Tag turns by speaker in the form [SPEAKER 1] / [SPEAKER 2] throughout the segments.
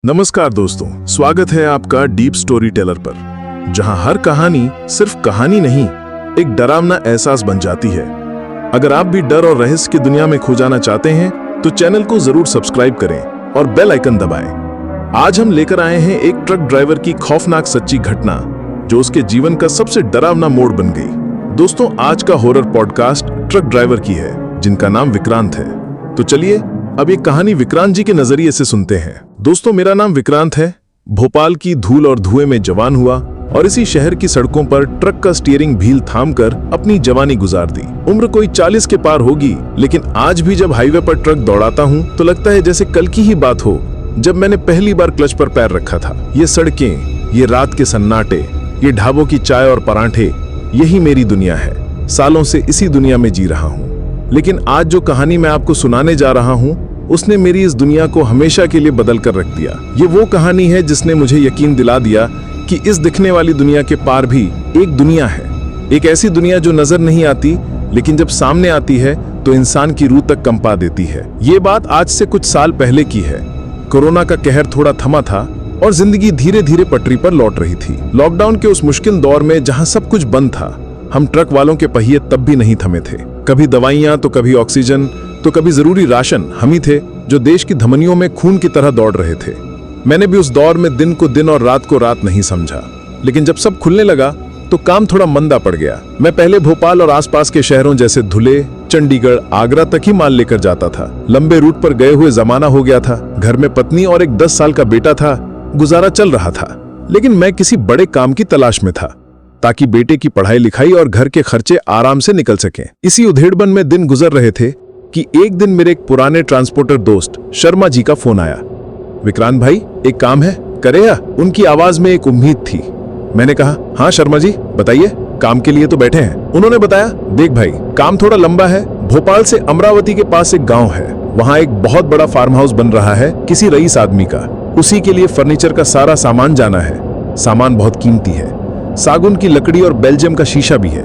[SPEAKER 1] नमस्कार दोस्तों, स्वागत है आपका डीप स्टोरी टेलर पर, जहां हर कहानी सिर्फ कहानी नहीं, एक डरावना एहसास बन जाती है। अगर आप भी डर और रहस्य की दुनिया में खो जाना चाहते हैं तो चैनल को जरूर सब्सक्राइब करें और बेल आइकन दबाएं। आज हम लेकर आए हैं एक ट्रक ड्राइवर की खौफनाक सच्ची घटना जो उसके जीवन का सबसे डरावना मोड़ बन गई। दोस्तों, आज का हॉरर पॉडकास्ट ट्रक ड्राइवर की है जिनका नाम विक्रांत है। तो चलिए अब ये कहानी विक्रांत जी के नजरिए से सुनते हैं। दोस्तों, मेरा नाम विक्रांत है। भोपाल की धूल और धुएं में जवान हुआ और इसी शहर की सड़कों पर ट्रक का स्टीयरिंग व्हील थामकर अपनी जवानी गुजार दी। उम्र कोई 40 के पार होगी, लेकिन आज भी जब हाईवे पर ट्रक दौड़ाता हूँ तो लगता है जैसे कल की ही बात हो जब मैंने पहली बार क्लच पर पैर रखा था। ये सड़कें, ये रात के सन्नाटे, ये ढाबों की चाय और परांठे, यही मेरी दुनिया है। सालों से इसी दुनिया में जी रहा हूँ। लेकिन आज जो कहानी मैं आपको सुनाने जा रहा हूँ उसने मेरी इस दुनिया को हमेशा के लिए बदल कर रख दिया। ये वो कहानी है जिसने मुझे यकीन दिला दिया कि इस दिखने वाली दुनिया के पार भी एक दुनिया है। एक ऐसी दुनिया जो नजर नहीं आती, लेकिन जब सामने आती है तो इंसान की रूह तक कंपा देती है। ये बात आज से कुछ साल पहले की है। कोरोना का कहर थोड़ा थमा था और जिंदगी धीरे धीरे पटरी पर लौट रही थी। लॉकडाउन के उस मुश्किल दौर में जहां सब कुछ बंद था, हम ट्रक वालों के पहिए तब भी नहीं थमे थे। कभी दवाइयां तो कभी ऑक्सीजन तो कभी जरूरी राशन हम ही थे जो देश की धमनियों में खून की तरह दौड़ रहे थे। मैंने भी उस दौर में दिन को दिन और रात को रात नहीं समझा। लेकिन जब सब खुलने लगा तो काम थोड़ा मंदा पड़ गया। मैं पहले भोपाल और आसपास के शहरों जैसे धुले, चंडीगढ़, आगरा तक ही माल लेकर जाता था। लंबे रूट पर गए हुए जमाना हो गया था। घर में पत्नी और एक 10 साल का बेटा था। गुजारा चल रहा था। लेकिन मैं किसी बड़े काम की तलाश में था ताकि बेटे की पढ़ाई लिखाई और घर के खर्चे आराम से निकल सकें। इसी उधेड़बन में दिन गुजर रहे थे कि एक दिन मेरे एक पुराने ट्रांसपोर्टर दोस्त शर्मा जी का फोन आया। विक्रांत भाई, एक काम है, करेगा? उनकी आवाज में एक उम्मीद थी। मैंने कहा, हाँ शर्मा जी बताइए, काम के लिए तो बैठे हैं। उन्होंने बताया, देख भाई, काम थोड़ा लंबा है। भोपाल से अमरावती के पास एक गांव है, वहां एक बहुत बड़ा फार्म हाउस बन रहा है किसी रईस आदमी का। उसी के लिए फर्नीचर का सारा सामान जाना है। सामान बहुत कीमती है, सागुन की लकड़ी और बेल्जियम का शीशा भी है।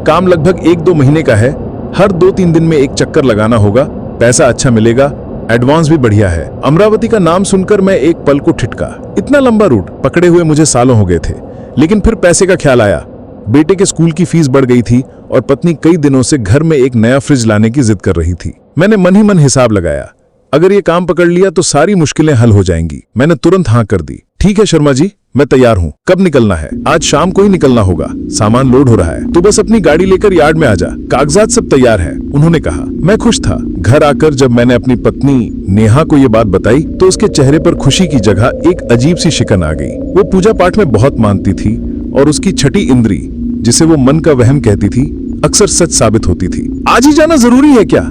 [SPEAKER 1] काम लगभग 1-2 महीने का है। हर 2-3 दिन में एक चक्कर लगाना होगा। पैसा अच्छा मिलेगा, एडवांस भी बढ़िया है। अमरावती का नाम सुनकर मैं एक पल को ठिठका। इतना लंबा रूट पकड़े हुए मुझे सालों हो गए थे। लेकिन फिर पैसे का ख्याल आया। बेटे के स्कूल की फीस बढ़ गई थी और पत्नी कई दिनों से घर में एक नया फ्रिज लाने की जिद कर रही थी। मैंने मन ही मन हिसाब लगाया, अगर ये काम पकड़ लिया तो सारी मुश्किलें हल हो जाएंगी। मैंने तुरंत हाँ कर दी। ठीक है शर्मा जी, मैं तैयार हूँ। कब निकलना है? आज शाम को ही निकलना होगा। सामान लोड हो रहा है, तो बस अपनी गाड़ी लेकर यार्ड में आ जा। कागजात सब तैयार है, उन्होंने कहा। मैं खुश था। घर आकर जब मैंने अपनी पत्नी नेहा को ये बात बताई तो उसके चेहरे पर खुशी की जगह एक अजीब सी शिकन आ गई। वो पूजा पाठ में बहुत मानती थी और उसकी छठी इंद्री, जिसे वो मन का वहम कहती थी, अक्सर सच साबित होती थी। आज ही जाना जरूरी है क्या?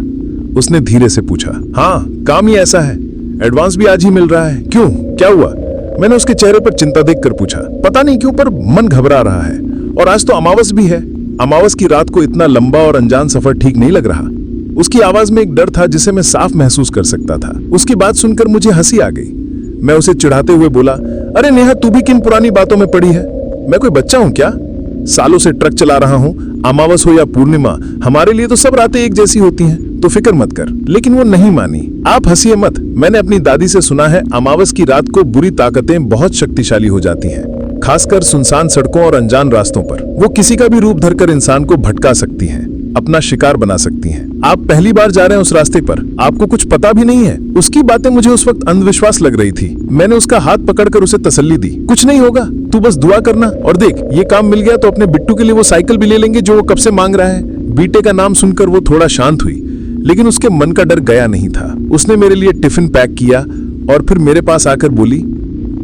[SPEAKER 1] उसने धीरे से पूछा। हाँ, काम ही ऐसा है। एडवांस भी आज ही मिल रहा है। क्यों, क्या हुआ? मैंने उसके चेहरे पर चिंता देखकर पूछा। पता नहीं क्यों पर मन घबरा रहा है, और आज तो अमावस भी है। अमावस की रात को इतना लंबा और अनजान सफर ठीक नहीं लग रहा। उसकी आवाज में एक डर था जिसे मैं साफ महसूस कर सकता था। उसकी बात सुनकर मुझे हंसी आ गई। मैं उसे चिढ़ाते हुए बोला, अरे नेहा, तू भी किन पुरानी बातों में पड़ी है? मैं कोई बच्चा हूं क्या? सालों से ट्रक चला रहा हूं। अमावस हो या पूर्णिमा, हमारे लिए तो सब रातें एक जैसी होती हैं, तो फिक्र मत कर। लेकिन वो नहीं मानी। आप हंसिए मत, मैंने अपनी दादी से सुना है अमावस की रात को बुरी ताकतें बहुत शक्तिशाली हो जाती हैं, खासकर सुनसान सड़कों और अनजान रास्तों पर। वो किसी का भी रूप धरकर इंसान को भटका सकती हैं, अपना शिकार बना सकती हैं। आप पहली बार जा रहे हैं उस रास्ते पर, आपको कुछ पता भी नहीं है। उसकी बातें मुझे उस वक्त अंधविश्वास लग रही थी। मैंने उसका हाथ पकड़कर उसे तसल्ली दी। कुछ नहीं होगा, तू बस दुआ करना। और देख, ये काम मिल गया तो अपने बिट्टू के लिए वो साइकिल भी ले लेंगे जो वो कब से मांग रहा है। बेटे का नाम सुनकर वो थोड़ा शांत हुई, लेकिन उसके मन का डर गया नहीं था। उसने मेरे लिए टिफिन पैक किया और फिर मेरे पास आकर बोली,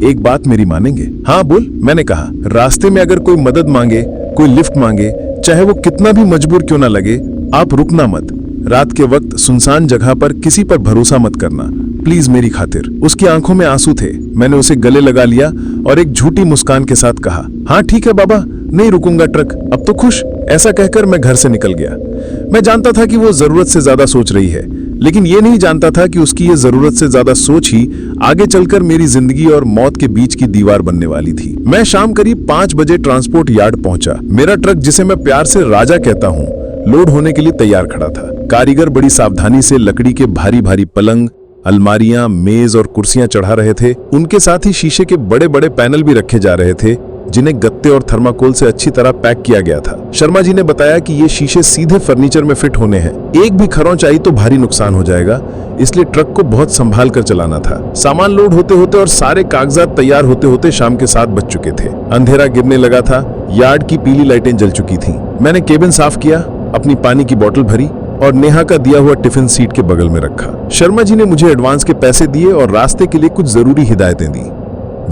[SPEAKER 1] एक बात मेरी मानेंगे? हाँ बोल, मैंने कहा। रास्ते में अगर कोई मदद मांगे, कोई लिफ्ट मांगे, चाहे वो कितना भी मजबूर क्यों ना लगे, आप रुकना मत। रात के वक्त सुनसान जगह पर किसी पर भरोसा मत करना, प्लीज मेरी खातिर। उसकी आंखों में आंसू थे। मैंने उसे गले लगा लिया और एक झूठी मुस्कान के साथ कहा, हाँ ठीक है बाबा, नहीं रुकूंगा ट्रक, अब तो खुश। ऐसा कहकर मैं घर से निकल गया। मैं जानता था कि वो जरूरत से ज्यादा सोच रही है, लेकिन ये नहीं जानता था कि उसकी ये जरूरत से ज्यादा सोच ही आगे चलकर मेरी जिंदगी और मौत के बीच की दीवार बनने वाली थी। मैं शाम करीब 5 बजे ट्रांसपोर्ट यार्ड पहुंचा। मेरा ट्रक, जिसे मैं प्यार से राजा कहता हूँ, लोड होने के लिए तैयार खड़ा था। कारीगर बड़ी सावधानी से लकड़ी के भारी भारी पलंग, अलमारियां, मेज और कुर्सियां चढ़ा रहे थे। उनके साथ ही शीशे के बड़े बड़े पैनल भी रखे जा रहे थे, जिन्हें गत्ते और थर्माकोल से अच्छी तरह पैक किया गया था। शर्मा जी ने बताया कि ये शीशे सीधे फर्नीचर में फिट होने हैं। एक भी खरोंच आई तो भारी नुकसान हो जाएगा, इसलिए ट्रक को बहुत संभाल कर चलाना था। सामान लोड होते होते और सारे कागजात तैयार होते होते शाम के 7 बज चुके थे। अंधेरा गिरने लगा था, यार्ड की पीली लाइटें जल चुकी थीं। मैंने केबिन साफ किया, अपनी पानी की बोतल भरी और नेहा का दिया हुआ टिफिन सीट के बगल में रखा। शर्मा जी ने मुझे एडवांस के पैसे दिए और रास्ते के लिए कुछ जरूरी हिदायतें दी।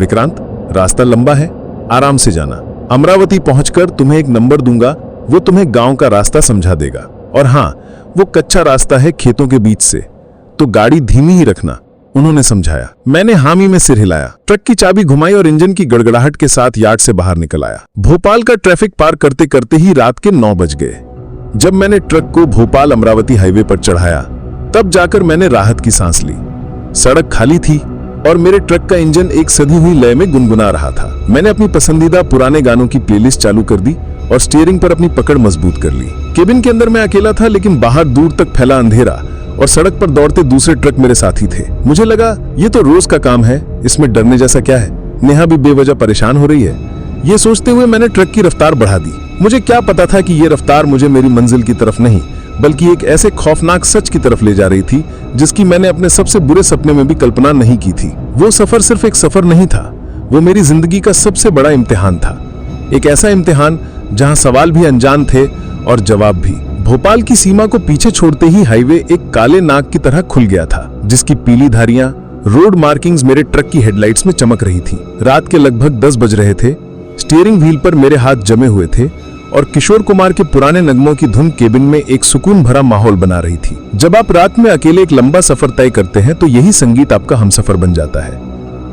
[SPEAKER 1] विक्रांत, रास्ता लंबा है, आराम से जाना। अमरावती पहुंचकर तुम्हें एक नंबर दूंगा, वो तुम्हें गांव का रास्ता समझा देगा। और हाँ, वो कच्चा रास्ता है खेतों के बीच से, तो गाड़ी धीमी ही रखना, उन्होंने समझाया। मैंने हामी में सिर हिलाया, ट्रक की चाबी घुमाई और इंजन की गड़गड़ाहट के साथ यार्ड से बाहर निकल आया। भोपाल का ट्रैफिक पार करते करते ही रात के 9 बज गए। जब मैंने ट्रक को भोपाल अमरावती हाईवे पर चढ़ाया, तब जाकर मैंने राहत की सांस ली। सड़क खाली थी और मेरे ट्रक का इंजन एक सधी हुई लय में गुनगुना रहा था। मैंने अपनी पसंदीदा पुराने गानों की प्लेलिस्ट चालू कर दी और स्टीयरिंग पर अपनी पकड़ मजबूत कर ली। केबिन के अंदर मैं अकेला था, लेकिन बाहर दूर तक फैला अंधेरा और सड़क पर दौड़ते दूसरे ट्रक मेरे साथी थे। मुझे लगा ये तो रोज का काम है, इसमें डरने जैसा क्या है। नेहा भी बेवजह परेशान हो रही है, ये सोचते हुए मैंने ट्रक की रफ्तार बढ़ा दी। मुझे क्या पता था कि ये रफ्तार मुझे मेरी मंजिल की तरफ नहीं, बल्कि एक ऐसे खौफनाक सच की तरफ ले जा रही थी जिसकी मैंने अपने सबसे बुरे सपने में भी कल्पना नहीं की थी। वो सफर सिर्फ एक सफर नहीं था, वो मेरी जिंदगी का सबसे बड़ा इम्तिहान था। एक ऐसा इम्तिहान जहां सवाल भी अनजान थे और जवाब भी। भोपाल की सीमा को पीछे छोड़ते ही हाईवे एक काले नाग की तरह खुल गया था, जिसकी पीली धारियां, रोड मार्किंग्स मेरे ट्रक की हेडलाइट्स में चमक रही थी। रात के लगभग 10 बज रहे थे। स्टीयरिंग व्हील पर मेरे हाथ जमे हुए थे और किशोर कुमार के पुराने नगमों की धुन केबिन में एक सुकून भरा माहौल बना रही थी। जब आप रात में अकेले एक लंबा सफर तय करते हैं तो यही संगीत आपका हमसफर बन जाता है।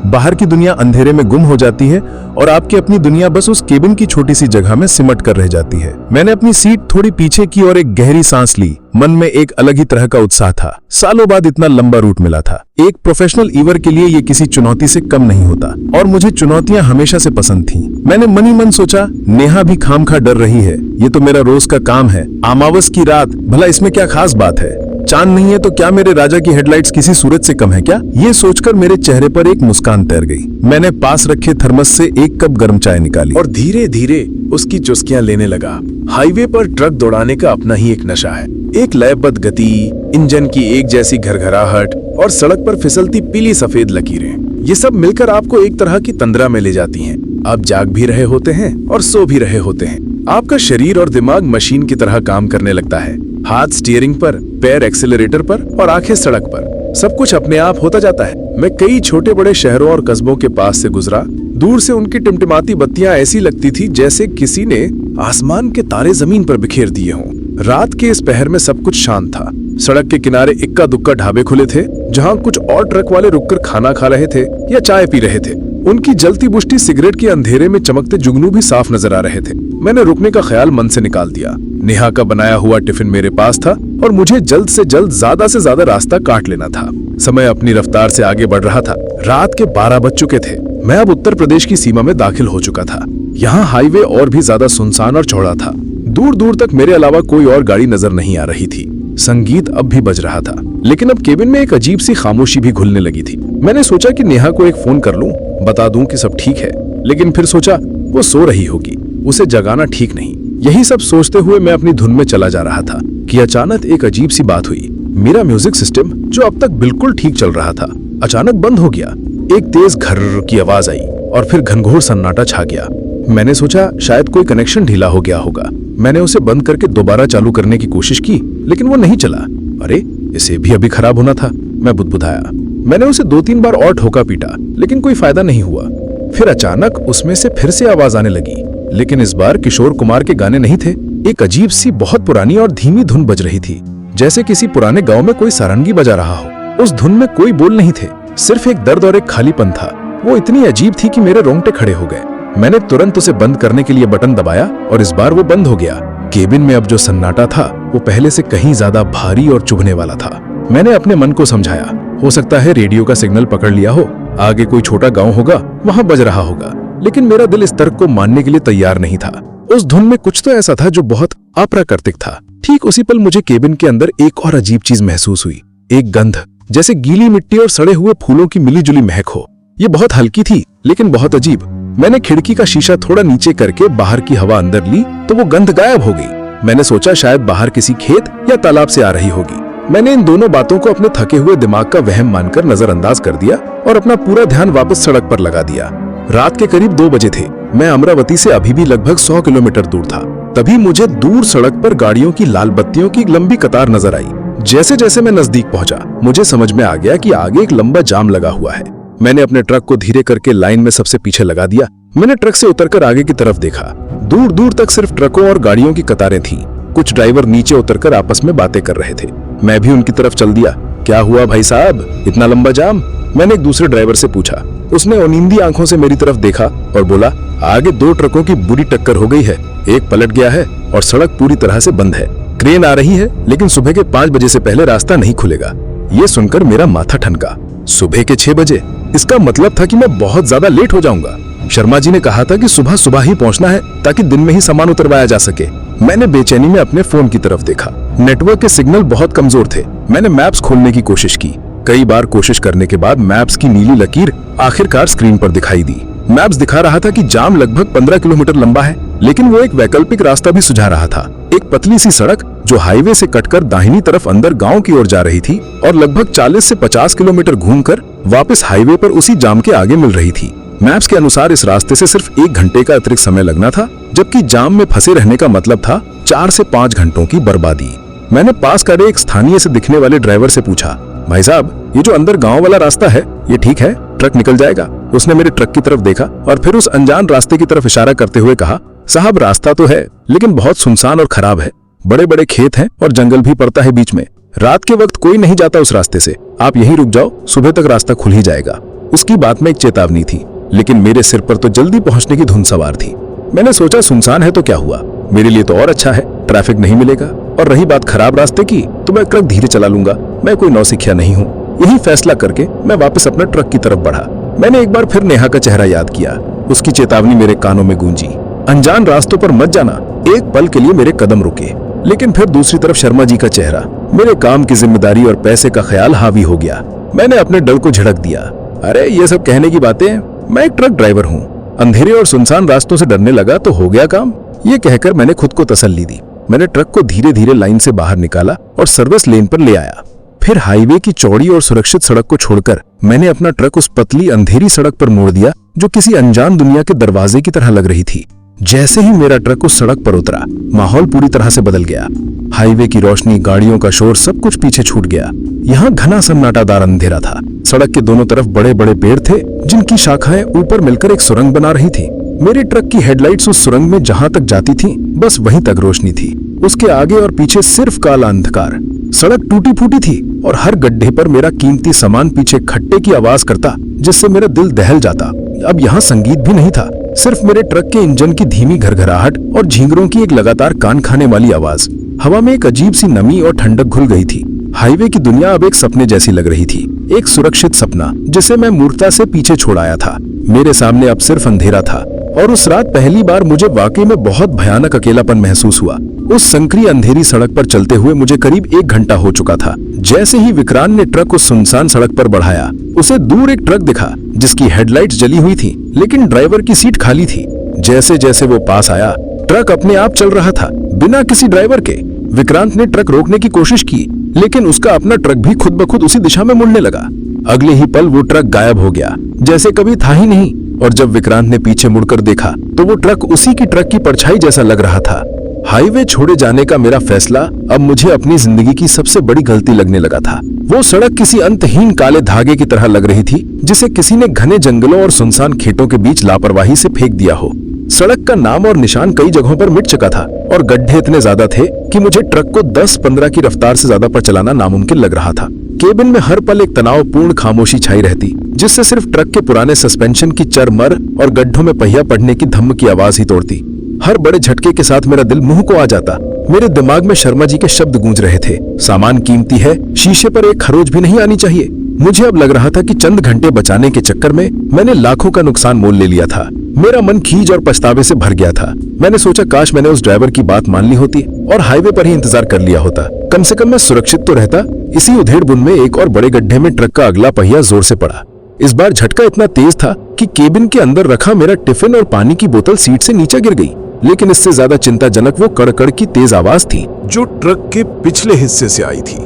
[SPEAKER 1] बाहर की दुनिया अंधेरे में गुम हो जाती है और आपकी अपनी दुनिया बस उस केबिन की छोटी सी जगह में सिमट कर रह जाती है। मैंने अपनी सीट थोड़ी पीछे की और एक गहरी सांस ली। मन में एक अलग ही तरह का उत्साह था। सालों बाद इतना लंबा रूट मिला था। एक प्रोफेशनल ईवर के लिए ये किसी चुनौती से कम नहीं होता और मुझे चुनौतियां हमेशा से पसंद थीं। मैंने मन ही मन सोचा, नेहा भी खामखा डर रही है, ये तो मेरा रोज का काम है। अमावस की रात, भला इसमें क्या खास बात है? चांद नहीं है तो क्या मेरे राजा की हेडलाइट्स किसी सूरज से कम है क्या? ये सोचकर मेरे चेहरे पर एक मुस्कान तैर गई। मैंने पास रखे थर्मस से एक कप गर्म चाय निकाली
[SPEAKER 2] और धीरे धीरे उसकी चुस्कियां लेने लगा। हाईवे पर ट्रक दौड़ाने का अपना ही एक नशा है। एक लयबद्ध गति, इंजन की एक जैसी घरघराहट और सड़क पर फिसलती पीली सफेद लकीरें, ये सब मिलकर आपको एक तरह की तंद्रा में ले जाती हैं। आप जाग भी रहे होते हैं और सो भी रहे होते हैं। आपका शरीर और दिमाग मशीन की तरह काम करने लगता है। हाथ स्टीयरिंग पर, पैर एक्सीलरेटर पर और आंखें सड़क पर। सब कुछ अपने आप होता जाता है। मैं कई छोटे बड़े शहरों और कस्बों के पास से गुजरा। दूर से उनकी टिमटिमाती बत्तियां ऐसी लगती थी जैसे किसी ने आसमान के तारे जमीन पर बिखेर दिए हों। रात के इस पहर में सब कुछ शांत था। सड़क के किनारे इक्का दुक्का ढाबे खुले थे, जहां कुछ और ट्रक वाले रुककर खाना खा रहे थे या चाय पी रहे थे। उनकी जलती बुश्ती सिगरेट के अंधेरे में चमकते जुगनू भी साफ नजर आ रहे थे। मैंने रुकने का ख्याल मन से निकाल दिया। नेहा का बनाया हुआ टिफिन मेरे पास था और मुझे जल्द से ज्यादा रास्ता काट लेना था। समय अपनी रफ्तार से आगे बढ़ रहा था। रात के 12 बज चुके थे। मैं अब उत्तर प्रदेश की सीमा में दाखिल हो चुका था। यहाँ हाईवे और भी ज्यादा सुनसान और चौड़ा था। दूर दूर तक मेरे अलावा कोई और गाड़ी नजर नहीं आ रही थी। संगीत अब भी बज रहा था, लेकिन अब केबिन में एक अजीब सी खामोशी भी घुलने लगी थी। मैंने सोचा कि नेहा को एक फोन कर लूं, बता दूं कि सब ठीक है, लेकिन फिर सोचा वो सो रही होगी, उसे जगाना ठीक नहीं। यही सब सोचते हुए मैं अपनी धुन में चला जा रहा था कि अचानक एक अजीब सी बात हुई। मेरा म्यूजिक सिस्टम, जो अब तक बिल्कुल ठीक चल रहा था, अचानक बंद हो गया। एक तेज घर्र की आवाज आई और फिर घनघोर सन्नाटा छा गया। मैंने सोचा शायद कोई कनेक्शन ढीला हो गया होगा। मैंने उसे बंद करके दोबारा चालू करने की कोशिश की, लेकिन वो नहीं चला। अरे, इसे भी अभी खराब होना था, मैं बुदबुदाया। मैंने उसे 2-3 बार और ठोका पीटा, लेकिन कोई फायदा नहीं हुआ। फिर अचानक उसमें से फिर से आवाज आने लगी, लेकिन इस बार किशोर कुमार के गाने नहीं थे। एक अजीब सी बहुत पुरानी और धीमी धुन बज रही थी, जैसे किसी पुराने गांव में कोई सारंगी बजा रहा हो। उस धुन में कोई बोल नहीं थे, सिर्फ एक दर्द और एक खालीपन था। वो इतनी अजीब थी कि मेरे रोंगटे खड़े हो गए। मैंने तुरंत उसे बंद करने के लिए बटन दबाया और इस बार वो बंद हो गया। केबिन में अब जो सन्नाटा था वो पहले से कहीं ज्यादा भारी और चुभने वाला था। मैंने अपने मन को समझाया, हो सकता है रेडियो का सिग्नल पकड़ लिया हो, आगे कोई छोटा गांव होगा, वहां बज रहा होगा। लेकिन मेरा दिल इस तर्क को मानने के लिए तैयार नहीं था। उस धुन में कुछ तो ऐसा था जो बहुत अप्राकृतिक था। ठीक उसी पल मुझे केबिन के अंदर एक और अजीब चीज महसूस हुई, एक गंध जैसे गीली मिट्टी और सड़े हुए फूलों की मिलीजुली महक हो। ये बहुत हल्की थी लेकिन बहुत अजीब। मैंने खिड़की का शीशा थोड़ा नीचे करके बाहर की हवा अंदर ली तो वो गंध गायब हो गई। मैंने सोचा शायद बाहर किसी खेत या तालाब से आ रही होगी। मैंने इन दोनों बातों को अपने थके हुए दिमाग का वहम मानकर नजरअंदाज कर दिया और अपना पूरा ध्यान वापस सड़क पर लगा दिया। रात के करीब 2 बजे थे। मैं अमरावती से अभी भी लगभग 100 किलोमीटर दूर था। तभी मुझे दूर सड़क पर गाड़ियों की लाल बत्तियों की एक लंबी कतार नजर आई। जैसे जैसे मैं नजदीक पहुंचा मुझे समझ में आ गया कि आगे एक लंबा जाम लगा हुआ है। मैंने अपने ट्रक को धीरे करके लाइन में सबसे पीछे लगा दिया। मैंने ट्रक से उतरकर आगे की तरफ देखा। दूर दूर तक सिर्फ ट्रकों और गाड़ियों की कतारें थीं। कुछ ड्राइवर नीचे उतरकर आपस में बातें कर रहे थे। मैं भी उनकी तरफ चल दिया। क्या हुआ भाई साहब, इतना लंबा जाम? मैंने एक दूसरे ड्राइवर से पूछा। उसने अनिंदी आंखों से मेरी तरफ देखा और बोला, आगे 2 ट्रकों की बुरी टक्कर हो गई है। एक पलट गया है और सड़क पूरी तरह से बंद है। क्रेन आ रही है लेकिन सुबह के 5 बजे से पहले रास्ता नहीं खुलेगा। ये सुनकर मेरा माथा ठनका। सुबह के 6 बजे? इसका मतलब था कि मैं बहुत ज्यादा लेट हो जाऊंगा। शर्मा जी ने कहा था कि सुबह सुबह ही पहुंचना है ताकि दिन में ही सामान उतरवाया जा सके। मैंने बेचैनी में अपने फोन की तरफ देखा। नेटवर्क के सिग्नल बहुत कमजोर थे। मैंने मैप्स खोलने की कोशिश की। कई बार कोशिश करने के बाद मैप्स की नीली लकीर आखिरकार स्क्रीन पर दिखाई दी। मैप्स दिखा रहा था कि जाम लगभग 15 किलोमीटर लंबा है, लेकिन वो एक वैकल्पिक रास्ता भी सुझा रहा था। एक पतली सी सड़क जो हाईवे से कटकर दाहिनी तरफ अंदर गांव की ओर जा रही थी और लगभग 40 से 50 किलोमीटर घूमकर वापस हाईवे पर उसी जाम के आगे मिल रही थी। मैप्स के अनुसार इस रास्ते से सिर्फ 1 घंटे का अतिरिक्त समय लगना था, जबकि जाम में फंसे रहने का मतलब था 4 से 5 घंटों की बर्बादी। मैंने पास कर एक स्थानीय से दिखने वाले ड्राइवर से पूछा, भाई साहब ये जो अंदर गांव वाला रास्ता है ये ठीक है? ट्रक निकल जाएगा? उसने मेरे ट्रक की तरफ देखा और फिर उस अनजान रास्ते की तरफ इशारा करते हुए कहा, साहब रास्ता तो है लेकिन बहुत सुनसान और खराब है। बड़े बड़े खेत हैं और जंगल भी पड़ता है बीच में। रात के वक्त कोई नहीं जाता उस रास्ते से। आप यहीं रुक जाओ, सुबह तक रास्ता खुल ही जाएगा। उसकी बात में एक चेतावनी थी, लेकिन मेरे सिर पर तो जल्दी पहुंचने की धुन सवार थी। मैंने सोचा सुनसान है तो क्या हुआ, मेरे लिए तो और अच्छा है, ट्रैफिक नहीं मिलेगा। और रही बात खराब रास्ते की तो मैं ट्रक धीरे चला लूंगा, मैं कोई नौसिखिया नहीं हूँ। यही फैसला करके मैं वापस अपने ट्रक की तरफ बढ़ा। मैंने एक बार फिर नेहा का चेहरा याद किया। उसकी चेतावनी मेरे कानों में गूंजी, अनजान रास्तों पर मत जाना। एक पल के लिए मेरे कदम रुके, लेकिन फिर दूसरी तरफ शर्मा जी का चेहरा। मेरे काम की जिम्मेदारी और पैसे का ख्याल हावी हो गया। मैंने अपने डर को झिड़क दिया, अरे ये सब कहने की बातें, मैं एक ट्रक ड्राइवर हूँ। अंधेरे और सुनसान रास्तों से डरने लगा तो हो गया काम। ये कहकर मैंने खुद को तसल्ली दी। मैंने ट्रक को धीरे धीरे लाइन से बाहर निकाला और सर्विस लेन पर ले आया। फिर हाईवे की चौड़ी और सुरक्षित सड़क को छोड़कर मैंने अपना ट्रक उस पतली अंधेरी सड़क पर मोड़ दिया जो किसी अनजान दुनिया के दरवाजे की तरह लग रही थी। जैसे ही मेरा ट्रक उस सड़क पर उतरा, माहौल पूरी तरह से बदल गया। हाईवे की रोशनी, गाड़ियों का शोर, सब कुछ पीछे छूट गया। यहाँ घना सन्नाटादार अंधेरा था। सड़क के दोनों तरफ बड़े बड़े पेड़ थे जिनकी शाखाएं ऊपर मिलकर एक सुरंग बना रही थी। मेरी ट्रक की हेडलाइट्स उस सुरंग में जहां तक जाती थी बस वहीं तक रोशनी थी। उसके आगे और पीछे सिर्फ काला अंधकार। सड़क टूटी फूटी थी और हर गड्ढे पर मेरा कीमती सामान पीछे खट्टे की आवाज करता, जिससे मेरा दिल दहल जाता। अब यहाँ संगीत भी नहीं था, सिर्फ मेरे ट्रक के इंजन की धीमी घरघराहट और झींगरों की एक लगातार कान खाने वाली आवाज। हवा में एक अजीब सी नमी और ठंडक घुल गई थी। हाईवे की दुनिया अब एक सपने जैसी लग रही थी, एक सुरक्षित सपना जिसे मैं मूर्खता से पीछे छोड़ आया था। मेरे सामने अब सिर्फ अंधेरा था और उस रात पहली बार मुझे वाकई में बहुत भयानक अकेलापन महसूस हुआ। उस संकरी अंधेरी सड़क पर चलते हुए मुझे करीब 1 घंटा हो चुका था। जैसे ही विक्रांत ने ट्रक उस सुनसान सड़क पर बढ़ाया, उसे दूर एक ट्रक दिखा जिसकी हेडलाइट्स जली हुई थी, लेकिन ड्राइवर की सीट खाली थी। जैसे जैसे वो पास आया, ट्रक अपने आप चल रहा था, बिना किसी ड्राइवर के। विक्रांत ने ट्रक रोकने की कोशिश की, लेकिन उसका अपना ट्रक भी खुद ब खुद उसी दिशा में मुड़ने लगा। अगले ही पल वो ट्रक गायब हो गया, जैसे कभी था ही नहीं। और जब विक्रांत ने पीछे मुड़कर देखा तो वो ट्रक उसी की ट्रक की परछाई जैसा लग रहा था। हाईवे छोड़े जाने का मेरा फैसला अब मुझे अपनी जिंदगी की सबसे बड़ी गलती लगने लगा था। वो सड़क किसी अंतहीन काले धागे की तरह लग रही थी, जिसे किसी ने घने जंगलों और सुनसान खेतों के बीच लापरवाही से फेंक दिया हो। सड़क का नाम और निशान कई जगहों पर मिट चुका था और गड्ढे इतने ज्यादा थे कि मुझे ट्रक को 10-15 की रफ्तार से ज्यादा पर चलाना नामुमकिन लग रहा था। केबिन में हर पल एक तनावपूर्ण खामोशी छाई रहती, जिससे सिर्फ ट्रक के पुराने सस्पेंशन की चरमर और गड्ढों में पहिया पड़ने की धम्म की आवाज ही तोड़ती। हर बड़े झटके के साथ मेरा दिल मुंह को आ जाता। मेरे दिमाग में शर्मा जी के शब्द गूंज रहे थे, सामान कीमती है, शीशे पर एक खरोच भी नहीं आनी चाहिए। मुझे अब लग रहा था कि चंद घंटे बचाने के चक्कर में मैंने लाखों का नुकसान मोल ले लिया था। मेरा मन खीज और पछतावे से भर गया था। मैंने सोचा काश मैंने उस ड्राइवर की बात मान ली होती और हाईवे पर ही इंतजार कर लिया होता। कम से कम मैं सुरक्षित तो रहता। इसी उधेड़-बुन में एक और बड़े गड्ढे में ट्रक का अगला पहिया जोर से पड़ा। इस बार झटका इतना तेज था कि केबिन के अंदर रखा मेरा टिफिन और पानी की बोतल सीट से नीचे गिर गई। लेकिन इससे ज्यादा चिंताजनक वो कड़कड़ की तेज आवाज थी
[SPEAKER 1] जो ट्रक के पिछले हिस्से से आई थी।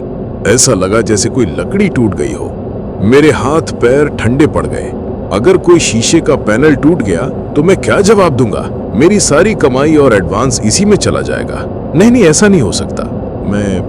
[SPEAKER 1] ऐसा लगा जैसे कोई लकड़ी टूट गई हो। मेरे हाथ पैर ठंडे पड़ गए। अगर कोई शीशे का पैनल टूट गया तो मैं क्या जवाब दूंगा? मेरी सारी कमाई और एडवांस इसी में चला जाएगा। नहीं, ऐसा नहीं हो सकता। मैं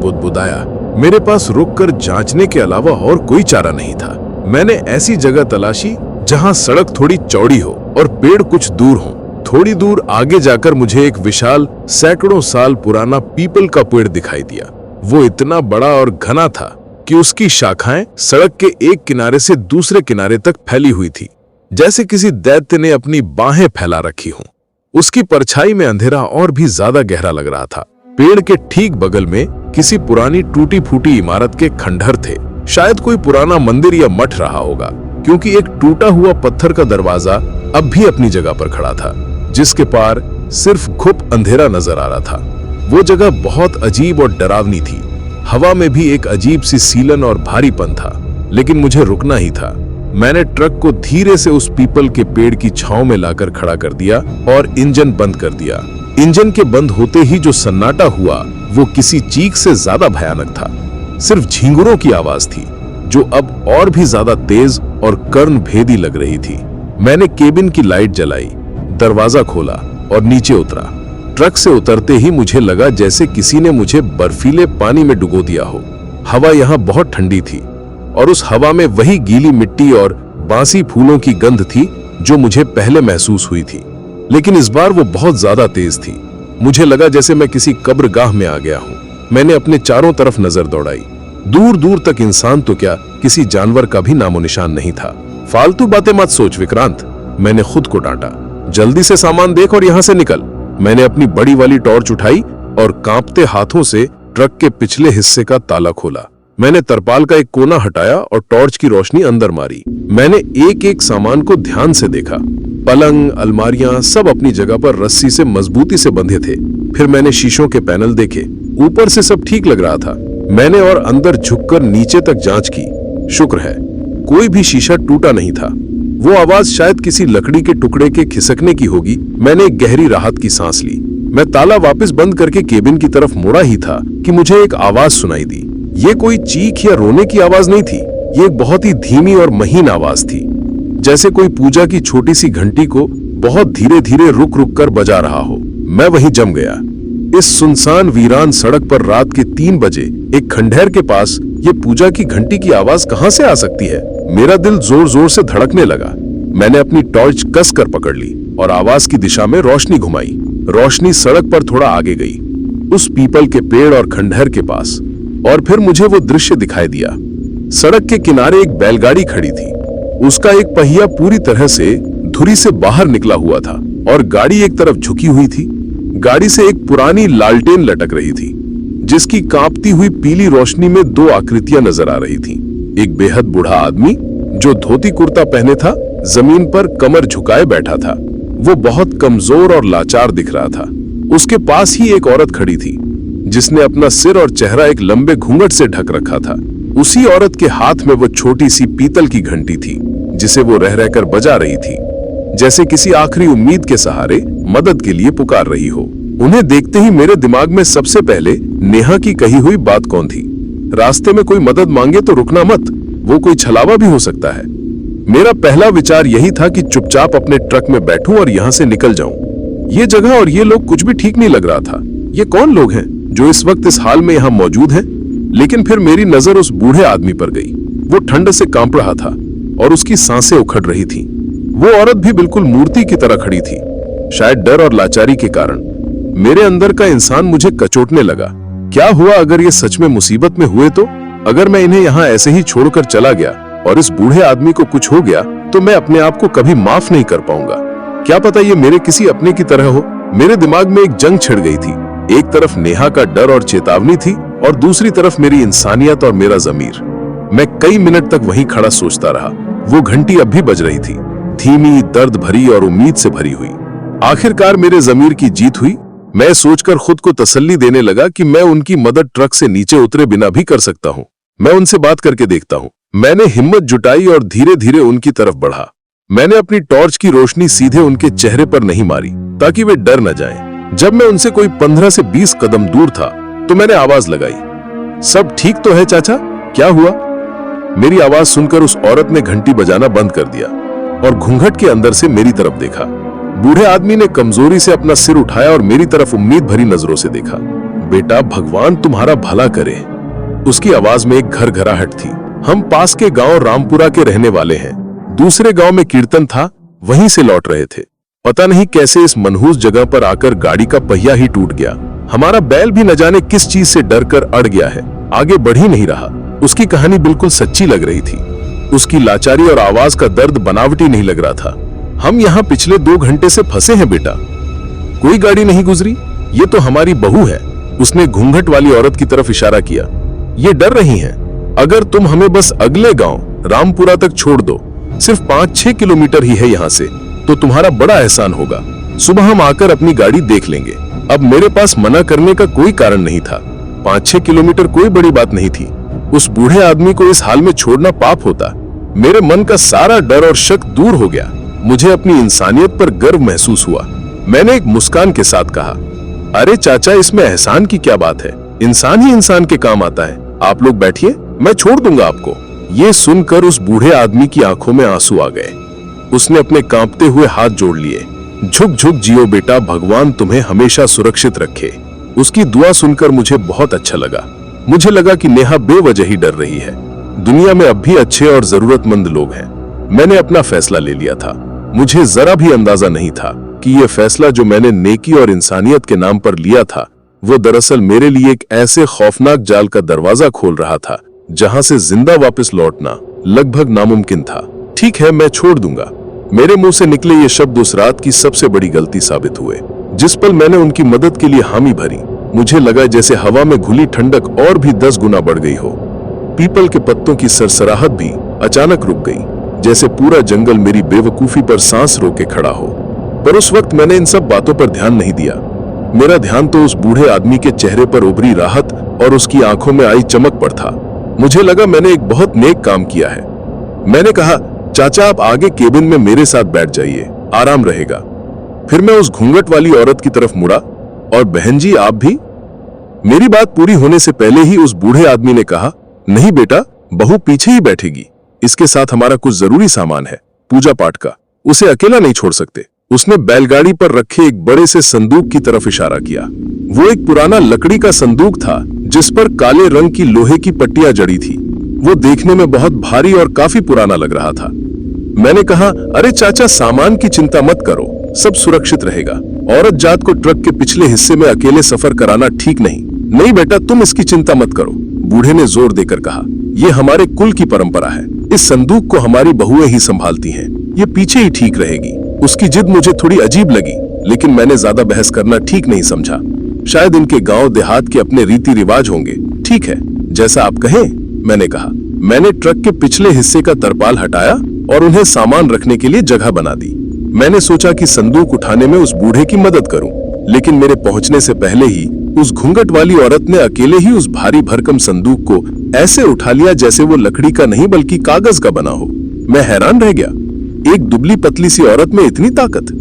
[SPEAKER 1] बुदबुदाया। मेरे पास रुककर जांचने के अलावा और कोई चारा नहीं था। मैंने ऐसी जगह तलाशी जहां सड़क थोड़ी चौड़ी हो और पेड़ कुछ दूर हो। थोड़ी दूर आगे जाकर मुझे एक विशाल सैकड़ों साल पुराना पीपल का पेड़ दिखाई दिया। वो इतना बड़ा और घना था कि उसकी शाखाएं सड़क के एक किनारे से दूसरे किनारे तक फैली हुई थी, जैसे किसी दैत्य ने अपनी बाहें फैला रखी हों। उसकी परछाई में अंधेरा और भी ज्यादा गहरा लग रहा था। पेड़ के ठीक बगल में किसी पुरानी टूटी फूटी इमारत के खंडहर थे। शायद कोई पुराना मंदिर या मठ रहा होगा, क्योंकि एक टूटा हुआ पत्थर का दरवाजा अब भी अपनी जगह पर खड़ा था, जिसके पार सिर्फ घुप अंधेरा नजर आ रहा था। वो जगह बहुत अजीब और डरावनी थी। हवा में भी एक अजीब सी सीलन और भारीपन था, लेकिन मुझे रुकना ही था। मैंने ट्रक को धीरे से उस पीपल के पेड़ की छांव में लाकर खड़ा कर दिया और इंजन बंद कर दिया। इंजन के बंद होते ही जो सन्नाटा हुआ वो किसी चीख से ज्यादा भयानक था। सिर्फ झींगुरों की आवाज थी, जो अब और भी ज्यादा तेज और कर्ण भेदी लग रही थी। मैंने केबिन की लाइट जलाई, दरवाजा खोला और नीचे उतरा। ट्रक से उतरते ही मुझे लगा जैसे किसी ने मुझे बर्फीले पानी में डुबो दिया हो। हवा यहाँ बहुत ठंडी थी और उस हवा में वही गीली मिट्टी और बासी फूलों की गंध थी जो मुझे पहले महसूस हुई थी, लेकिन इस बार वो बहुत ज्यादा तेज थी। मुझे लगा जैसे मैं किसी कब्रगाह में आ गया हूँ। मैंने अपने चारों तरफ नजर दौड़ाई। दूर दूर तक इंसान तो क्या, किसी जानवर का भी नामो निशान नहीं था। फालतू बातें मत सोच विक्रांत, मैंने खुद को डांटा। जल्दी से सामान देख और यहाँ से निकल। मैंने अपनी बड़ी वाली टॉर्च उठाई और कांपते हाथों से ट्रक के पिछले हिस्से का ताला खोला। मैंने तरपाल का एक कोना हटाया और टॉर्च की रोशनी अंदर मारी। मैंने एक एक सामान को ध्यान से देखा। पलंग, अलमारियां सब अपनी जगह पर रस्सी से मजबूती से बंधे थे। फिर मैंने शीशों के पैनल देखे। ऊपर से सब ठीक लग रहा था। मैंने और अंदर झुककर नीचे तक जांच की। शुक्र है, कोई भी शीशा टूटा नहीं था। वो आवाज शायद किसी लकड़ी के टुकड़े के खिसकने की होगी। मैंने एक गहरी राहत की सांस ली। मैं ताला वापस बंद करके केबिन की तरफ मुड़ा ही था कि मुझे एक आवाज सुनाई दी। ये कोई चीख या रोने की आवाज नहीं थी। ये एक बहुत ही धीमी और महीन आवाज थी, जैसे कोई पूजा की छोटी सी घंटी को बहुत धीरे धीरे रुक रुक कर बजा रहा हो। मैं वहीं जम गया। इस सुनसान वीरान सड़क पर रात के 3 बजे एक खंडहर के पास ये पूजा की घंटी की आवाज कहां से आ सकती है? मेरा दिल जोर जोर से धड़कने लगा। मैंने अपनी टॉर्च कसकर पकड़ ली और आवाज की दिशा में रोशनी घुमाई। रोशनी सड़क पर थोड़ा आगे गई, उस पीपल के पेड़ और खंडहर के पास, और फिर मुझे वो दृश्य दिखाई दिया। सड़क के किनारे एक बैलगाड़ी खड़ी थी। उसका एक पहिया पूरी तरह से धुरी से बाहर निकला हुआ था और गाड़ी एक तरफ झुकी हुई थी। गाड़ी से एक पुरानी लालटेन लटक रही थी, जिसकी कांपती हुई पीली रोशनी में 2 आकृतियां नजर आ रही थीं। एक बेहद बूढ़ा आदमी जो धोती कुर्ता पहने था, जमीन पर कमर झुकाए बैठा था। वो बहुत कमजोर और लाचार दिख रहा था। उसके पास ही एक औरत खड़ी थी, जिसने अपना सिर और चेहरा एक लंबे घूंघट से ढक रखा था। उसी औरत के हाथ में वो छोटी सी पीतल की घंटी थी, जिसे वो रह रहकर बजा रही थी, जैसे किसी आखिरी उम्मीद के सहारे मदद के लिए पुकार रही हो। उन्हें देखते ही मेरे दिमाग में सबसे पहले नेहा की कही हुई बात कौन थी? रास्ते में कोई मदद मांगे तो रुकना मत, वो कोई छलावा भी हो सकता है। मेरा पहला विचार यही था कि चुपचाप अपने ट्रक में बैठूं और यहां से निकल जाऊं। ये जगह और ये लोग कुछ भी ठीक नहीं लग रहा था। ये कौन लोग हैं जो इस वक्त इस हाल में यहां मौजूद हैं? लेकिन फिर मेरी नजर उस बूढ़े आदमी पर गई। वो ठंड से कांप रहा था और उसकी सांसें उखड़ रही थीं। वो औरत भी बिल्कुल मूर्ति की तरह खड़ी थी। शायद डर और लाचारी के कारण मेरे अंदर का इंसान मुझे कचोटने लगा। क्या हुआ अगर ये सच में मुसीबत में हुए तो? अगर मैं इन्हें यहाँ ऐसे ही छोड़कर चला गया और इस बूढ़े आदमी को कुछ हो गया तो मैं अपने आप को कभी माफ नहीं कर पाऊंगा। क्या पता ये मेरे किसी अपने की तरह हो। मेरे दिमाग में एक जंग छिड़ गई थी। एक तरफ नेहा का डर और चेतावनी थी और दूसरी तरफ मेरी इंसानियत और मेरा जमीर। मैं कई मिनट तक वहीं खड़ा सोचता रहा। वो घंटी अब भी बज रही थी। धीमी, दर्द भरी और उम्मीद से भरी हुई। आखिरकार मेरे ज़मीर की जीत हुई। मैं सोचकर खुद को तसल्ली देने लगा कि मैं उनकी मदद ट्रक से नीचे उतरे बिना भी कर सकता हूं। मैं उनसे बात करके देखता हूं। मैंने हिम्मत जुटाई और धीरे धीरे उनकी तरफ बढ़ा। मैंने अपनी टॉर्च की रोशनी सीधे उनके चेहरे पर नहीं मारी ताकि वे डर न जाएं। जब मैं उनसे कोई 15 से 20 कदम दूर था तो मैंने आवाज लगाई, सब ठीक तो है चाचा? क्या हुआ? मेरी आवाज सुनकर उस औरत ने घंटी बजाना बंद कर दिया और घूंघट के अंदर से मेरी तरफ देखा। बूढ़े आदमी ने कमजोरी से अपना सिर उठाया और मेरी तरफ उम्मीद भरी नजरों से देखा। बेटा, भगवान तुम्हारा भला करे। उसकी आवाज में एक घरघराहट थी। हम पास के गांव रामपुरा के रहने वाले हैं। दूसरे गांव में कीर्तन था, वहीं से लौट रहे थे। पता नहीं कैसे इस मनहूस जगह पर आकर गाड़ी का पहिया ही टूट गया। हमारा बैल भी न जाने किस चीज से डरकर अड़ गया है, आगे बढ़ ही नहीं रहा। उसकी कहानी बिल्कुल सच्ची लग रही थी। उसकी लाचारी और आवाज का दर्द बनावटी नहीं लग रहा था। हम यहाँ पिछले 2 घंटे से फंसे हैं बेटा। कोई गाड़ी नहीं गुजरी। ये तो हमारी बहू है। उसने घूंघट वाली औरत की तरफ इशारा किया। ये डर रही हैं। अगर तुम हमें बस अगले गांव रामपुरा तक छोड़ दो, सिर्फ 5-6 किलोमीटर ही है यहाँ से, तो तुम्हारा बड़ा एहसान होगा। सुबह हम आकर अपनी गाड़ी देख लेंगे। अब मेरे पास मना करने का कोई कारण नहीं था। 5-6 किलोमीटर कोई बड़ी बात नहीं थी। उस बूढ़े आदमी को इस हाल में छोड़ना पाप होता। मेरे मन का सारा डर और शक दूर हो गया। मुझे अपनी इंसानियत पर गर्व महसूस हुआ। मैंने एक मुस्कान के साथ कहा, अरे चाचा, इसमें एहसान की क्या बात है? इंसान ही इंसान के काम आता है। आप लोग बैठिए, मैं छोड़ दूंगा आपको। ये सुनकर उस बूढ़े आदमी की आंखों में आंसू आ गए। उसने अपने कांपते हुए हाथ जोड़ लिए। झुक झुक जियो बेटा, भगवान तुम्हें हमेशा सुरक्षित रखे। उसकी दुआ सुनकर मुझे बहुत अच्छा लगा। मुझे लगा कि नेहा बेवजह ही डर रही है। दुनिया में अब भी अच्छे और जरूरतमंद लोग हैं। मैंने अपना फैसला ले लिया था। मुझे जरा भी अंदाजा नहीं था कि यह फैसला जो मैंने नेकी और इंसानियत के नाम पर लिया था, वो दरअसल मेरे लिए एक ऐसे खौफनाक जाल का दरवाजा खोल रहा था जहां से जिंदा वापस लौटना लगभग नामुमकिन था। ठीक है, मैं छोड़ दूंगा। मेरे मुंह से निकले ये शब्द उस रात की सबसे बड़ी गलती साबित हुए। जिस पल मैंने उनकी मदद के लिए हामी भरी, मुझे लगा जैसे हवा में घुली ठंडक और भी 10 गुना बढ़ गई हो। पीपल के पत्तों की सरसराहट भी अचानक रुक गई, जैसे पूरा जंगल मेरी बेवकूफी पर सांस रोके खड़ा हो। पर उस वक्त मैंने इन सब बातों पर ध्यान नहीं दिया। मेरा ध्यान तो उस बूढ़े आदमी के चेहरे पर उभरी राहत और उसकी आंखों में आई चमक पर था। मुझे लगा मैंने एक बहुत नेक काम किया है। मैंने कहा, चाचा आप आगे केबिन में मेरे साथ बैठ जाइए, आराम रहेगा। फिर मैं उस घूंघट वाली औरत की तरफ मुड़ा, और बहन जी आप भी? मेरी बात पूरी होने से पहले ही उस बूढ़े आदमी ने कहा, नहीं बेटा, बहू पीछे ही बैठेगी। इसके साथ हमारा कुछ जरूरी सामान है, पूजा पाठ का। उसे अकेला नहीं छोड़ सकते। उसने बैलगाड़ी पर रखे एक बड़े से संदूक की तरफ इशारा किया। वो एक पुराना लकड़ी का संदूक था जिस पर काले रंग की लोहे की पट्टियां जड़ी थी। वो देखने में बहुत भारी और काफी पुराना लग रहा था। मैंने कहा, अरे चाचा, सामान की चिंता मत करो, सब सुरक्षित रहेगा। औरत जात को ट्रक के पिछले हिस्से में अकेले सफर कराना ठीक नहीं। नहीं बेटा, तुम इसकी चिंता मत करो, बूढ़े ने जोर देकर कहा। ये हमारे कुल की परंपरा है। इस संदूक को हमारी बहुएं ही संभालती हैं। ये पीछे ही ठीक रहेगी। उसकी जिद मुझे थोड़ी अजीब लगी, लेकिन मैंने ज्यादा बहस करना ठीक नहीं समझा। शायद इनके गांव देहात के अपने रीति रिवाज होंगे। ठीक है, जैसा आप कहें, मैंने कहा। मैंने ट्रक के पिछले हिस्से का तरपाल हटाया और उन्हें सामान रखने के लिए जगह बना दी। मैंने सोचा कि संदूक उठाने में उस बूढ़े की मदद करूं, लेकिन मेरे पहुंचने से पहले ही उस घूंघट वाली औरत ने अकेले ही उस भारी भरकम संदूक को ऐसे उठा लिया जैसे वो लकड़ी का नहीं बल्कि कागज का बना हो। मैं हैरान रह गया। एक दुबली पतली सी औरत में इतनी ताकत।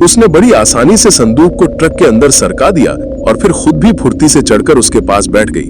[SPEAKER 1] उसने बड़ी आसानी से संदूक को ट्रक के अंदर सरका दिया और फिर खुद भी फुर्ती से चढ़कर उसके पास बैठ गई।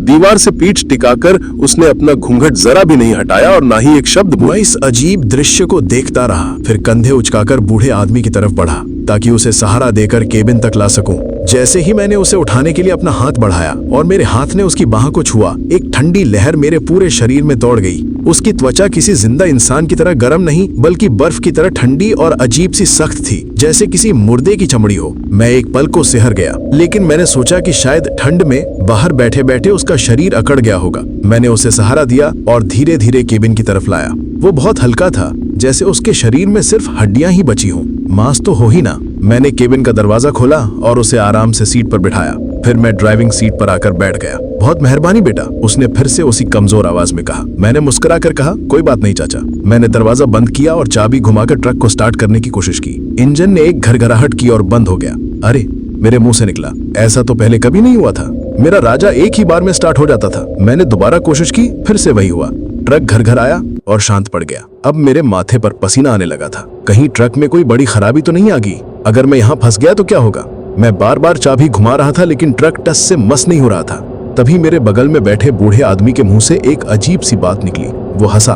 [SPEAKER 1] दीवार से पीठ टिकाकर उसने अपना घूंघट जरा भी नहीं हटाया और ना ही एक शब्द बोला।
[SPEAKER 2] मैं इस अजीब दृश्य को देखता रहा, फिर कंधे उचकाकर बूढ़े आदमी की तरफ बढ़ा ताकि उसे सहारा देकर केबिन तक ला सकूं। जैसे ही मैंने उसे उठाने के लिए अपना हाथ बढ़ाया और मेरे हाथ ने उसकी बाह को छुआ, एक ठंडी लहर मेरे पूरे शरीर में दौड़ गई। उसकी त्वचा किसी जिंदा इंसान की तरह गर्म नहीं बल्कि बर्फ की तरह ठंडी और अजीब सी सख्त थी, जैसे किसी मुर्दे की चमड़ी हो। मैं एक पल को सिहर गया, लेकिन मैंने सोचा कि शायद ठंड में बाहर बैठे बैठे उसका शरीर अकड़ गया होगा। मैंने उसे सहारा दिया और धीरे धीरे केबिन की तरफ लाया। वो बहुत हल्का था, जैसे उसके शरीर में सिर्फ हड्डियां ही बची हों, मांस तो हो ही ना। मैंने केबिन का दरवाजा खोला और उसे आराम से सीट पर बिठाया।
[SPEAKER 1] फिर मैं ड्राइविंग सीट पर आकर बैठ गया। बहुत मेहरबानी बेटा, उसने फिर से उसी कमजोर आवाज में कहा। मैंने मुस्कुरा कर कहा, कोई बात नहीं चाचा। मैंने दरवाजा बंद किया और चाबी घुमाकर ट्रक को स्टार्ट करने की कोशिश की। इंजन ने एक घरघराहट की और बंद हो गया। अरे, मेरे मुंह से निकला, ऐसा तो पहले कभी नहीं हुआ था। मेरा राजा एक ही बार में स्टार्ट हो जाता था। मैंने दोबारा कोशिश की, फिर से वही हुआ। ट्रक घरघराया और शांत पड़ गया। अब मेरे माथे पर पसीना आने लगा था। कहीं ट्रक में कोई बड़ी खराबी तो नहीं आ गई? अगर मैं यहाँ फंस गया तो क्या होगा? मैं बार बार चाबी घुमा रहा था लेकिन ट्रक टस से मस नहीं हो रहा था। तभी मेरे बगल में बैठे बूढ़े आदमी के मुंह से एक अजीब सी बात निकली। वो हंसा,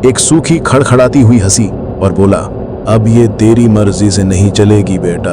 [SPEAKER 1] एक सूखी खड़खड़ाती हुई हंसी, और बोला, अब ये तेरी मर्जी से नहीं चलेगी बेटा,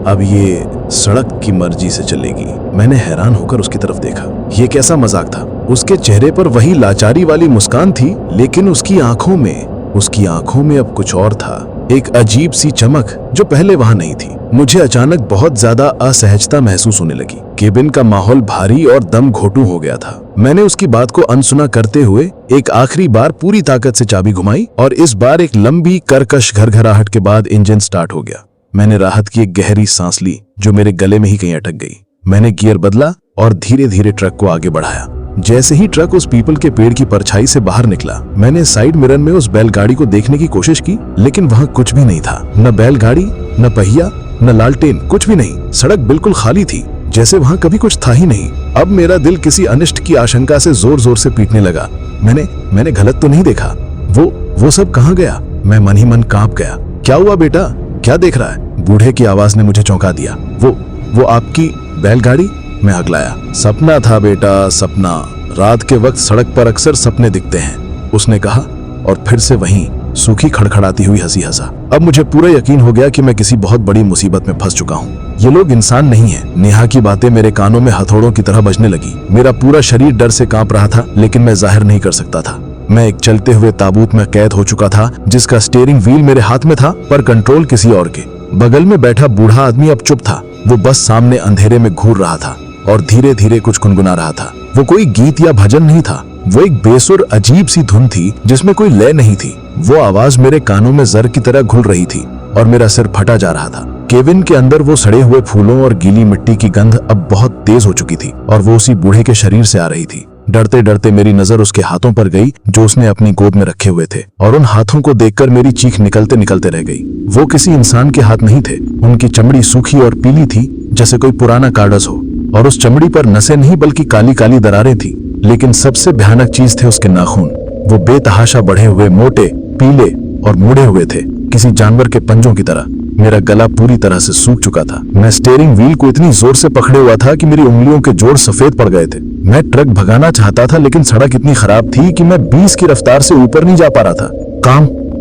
[SPEAKER 1] अब ये सड़क की मर्जी से चलेगी। मैंने हैरान होकर उसकी तरफ देखा। ये कैसा मजाक था? उसके चेहरे पर वही लाचारी वाली मुस्कान थी, लेकिन उसकी आंखों में अब कुछ और था, एक अजीब सी चमक जो पहले वहां नहीं थी। मुझे अचानक बहुत ज्यादा असहजता महसूस होने लगी। केबिन का माहौल भारी और दम घोटू हो गया था। मैंने उसकी बात को अनसुना करते हुए एक आखिरी बार पूरी ताकत से चाबी घुमाई और इस बार एक लंबी कर्कश घरघराहट के बाद इंजन स्टार्ट हो गया। मैंने राहत की एक गहरी सांस ली जो मेरे गले में ही कहीं अटक गई। मैंने गियर बदला और धीरे धीरे ट्रक को आगे बढ़ाया। जैसे ही ट्रक उस पीपल के पेड़ की परछाई से बाहर निकला, मैंने साइड मिरर में उस बैलगाड़ी को देखने की कोशिश की, लेकिन वहां कुछ भी नहीं था। न बैलगाड़ी, न पहिया, न लालटेन, कुछ भी नहीं। सड़क बिल्कुल खाली थी, जैसे वहां कभी कुछ था ही नहीं। अब मेरा दिल किसी अनिष्ट की आशंका से जोर जोर से पीटने लगा। मैंने गलत तो नहीं देखा? वो सब कहाँ गया? मैं मन ही मन कांप गया। क्या हुआ बेटा, क्या देख रहा है? बूढ़े की आवाज ने मुझे चौंका दिया। वो आपकी बैलगाड़ी? मैं अगलाया। सपना था बेटा, सपना। रात के वक्त सड़क पर अक्सर सपने दिखते हैं, उसने कहा, और फिर से वहीं सूखी खड़खड़ाती हुई हंसी हंसा। अब मुझे पूरा यकीन हो गया कि मैं किसी बहुत बड़ी मुसीबत में फंस चुका हूँ। ये लोग इंसान नहीं हैं। नेहा की बातें मेरे कानों में हथौड़ों की तरह बजने लगी। मेरा पूरा शरीर डर से कांप रहा था, लेकिन मैं जाहिर नहीं कर सकता था। मैं एक चलते हुए ताबूत में कैद हो चुका था, जिसका स्टीयरिंग व्हील मेरे हाथ में था, पर कंट्रोल किसी और के। बगल में बैठा बूढ़ा आदमी अब चुप था। वो बस सामने अंधेरे में घूर रहा था और धीरे धीरे कुछ गुनगुना रहा था। वो कोई गीत या भजन नहीं था, वो एक बेसुर अजीब सी धुन थी जिसमें कोई लय नहीं थी। वो आवाज मेरे कानों में जर की तरह घुल रही थी और मेरा सिर फटा जा रहा था। केबिन के अंदर वो सड़े हुए फूलों और गीली मिट्टी की गंध अब बहुत तेज हो चुकी थी और वो उसी बूढ़े के शरीर से आ रही थी। डरते डरते मेरी नजर उसके हाथों पर गई जो उसने अपनी गोद में रखे हुए थे, और उन हाथों को देखकर मेरी चीख निकलते निकलते रह गई। वो किसी इंसान के हाथ नहीं थे। उनकी चमड़ी सूखी और पीली थी, जैसे कोई पुराना कागज हो, और उस चमड़ी पर नसें नहीं बल्कि काली काली दरारें थी। लेकिन सबसे भयानक चीज थे उसके नाखून। वो बेतहाशा बढ़े हुए, मोटे, पीले और मुड़े हुए थे, किसी जानवर के पंजों की तरह। मेरा गला पूरी तरह से सूख चुका था। मैं स्टीयरिंग व्हील को इतनी जोर से पकड़े हुआ था कि मेरी उंगलियों के जोड़ सफेद पड़ गए थे। मैं ट्रक भगाना चाहता था, लेकिन सड़क इतनी खराब थी कि मैं 20 की रफ्तार से ऊपर नहीं जा पा रहा था।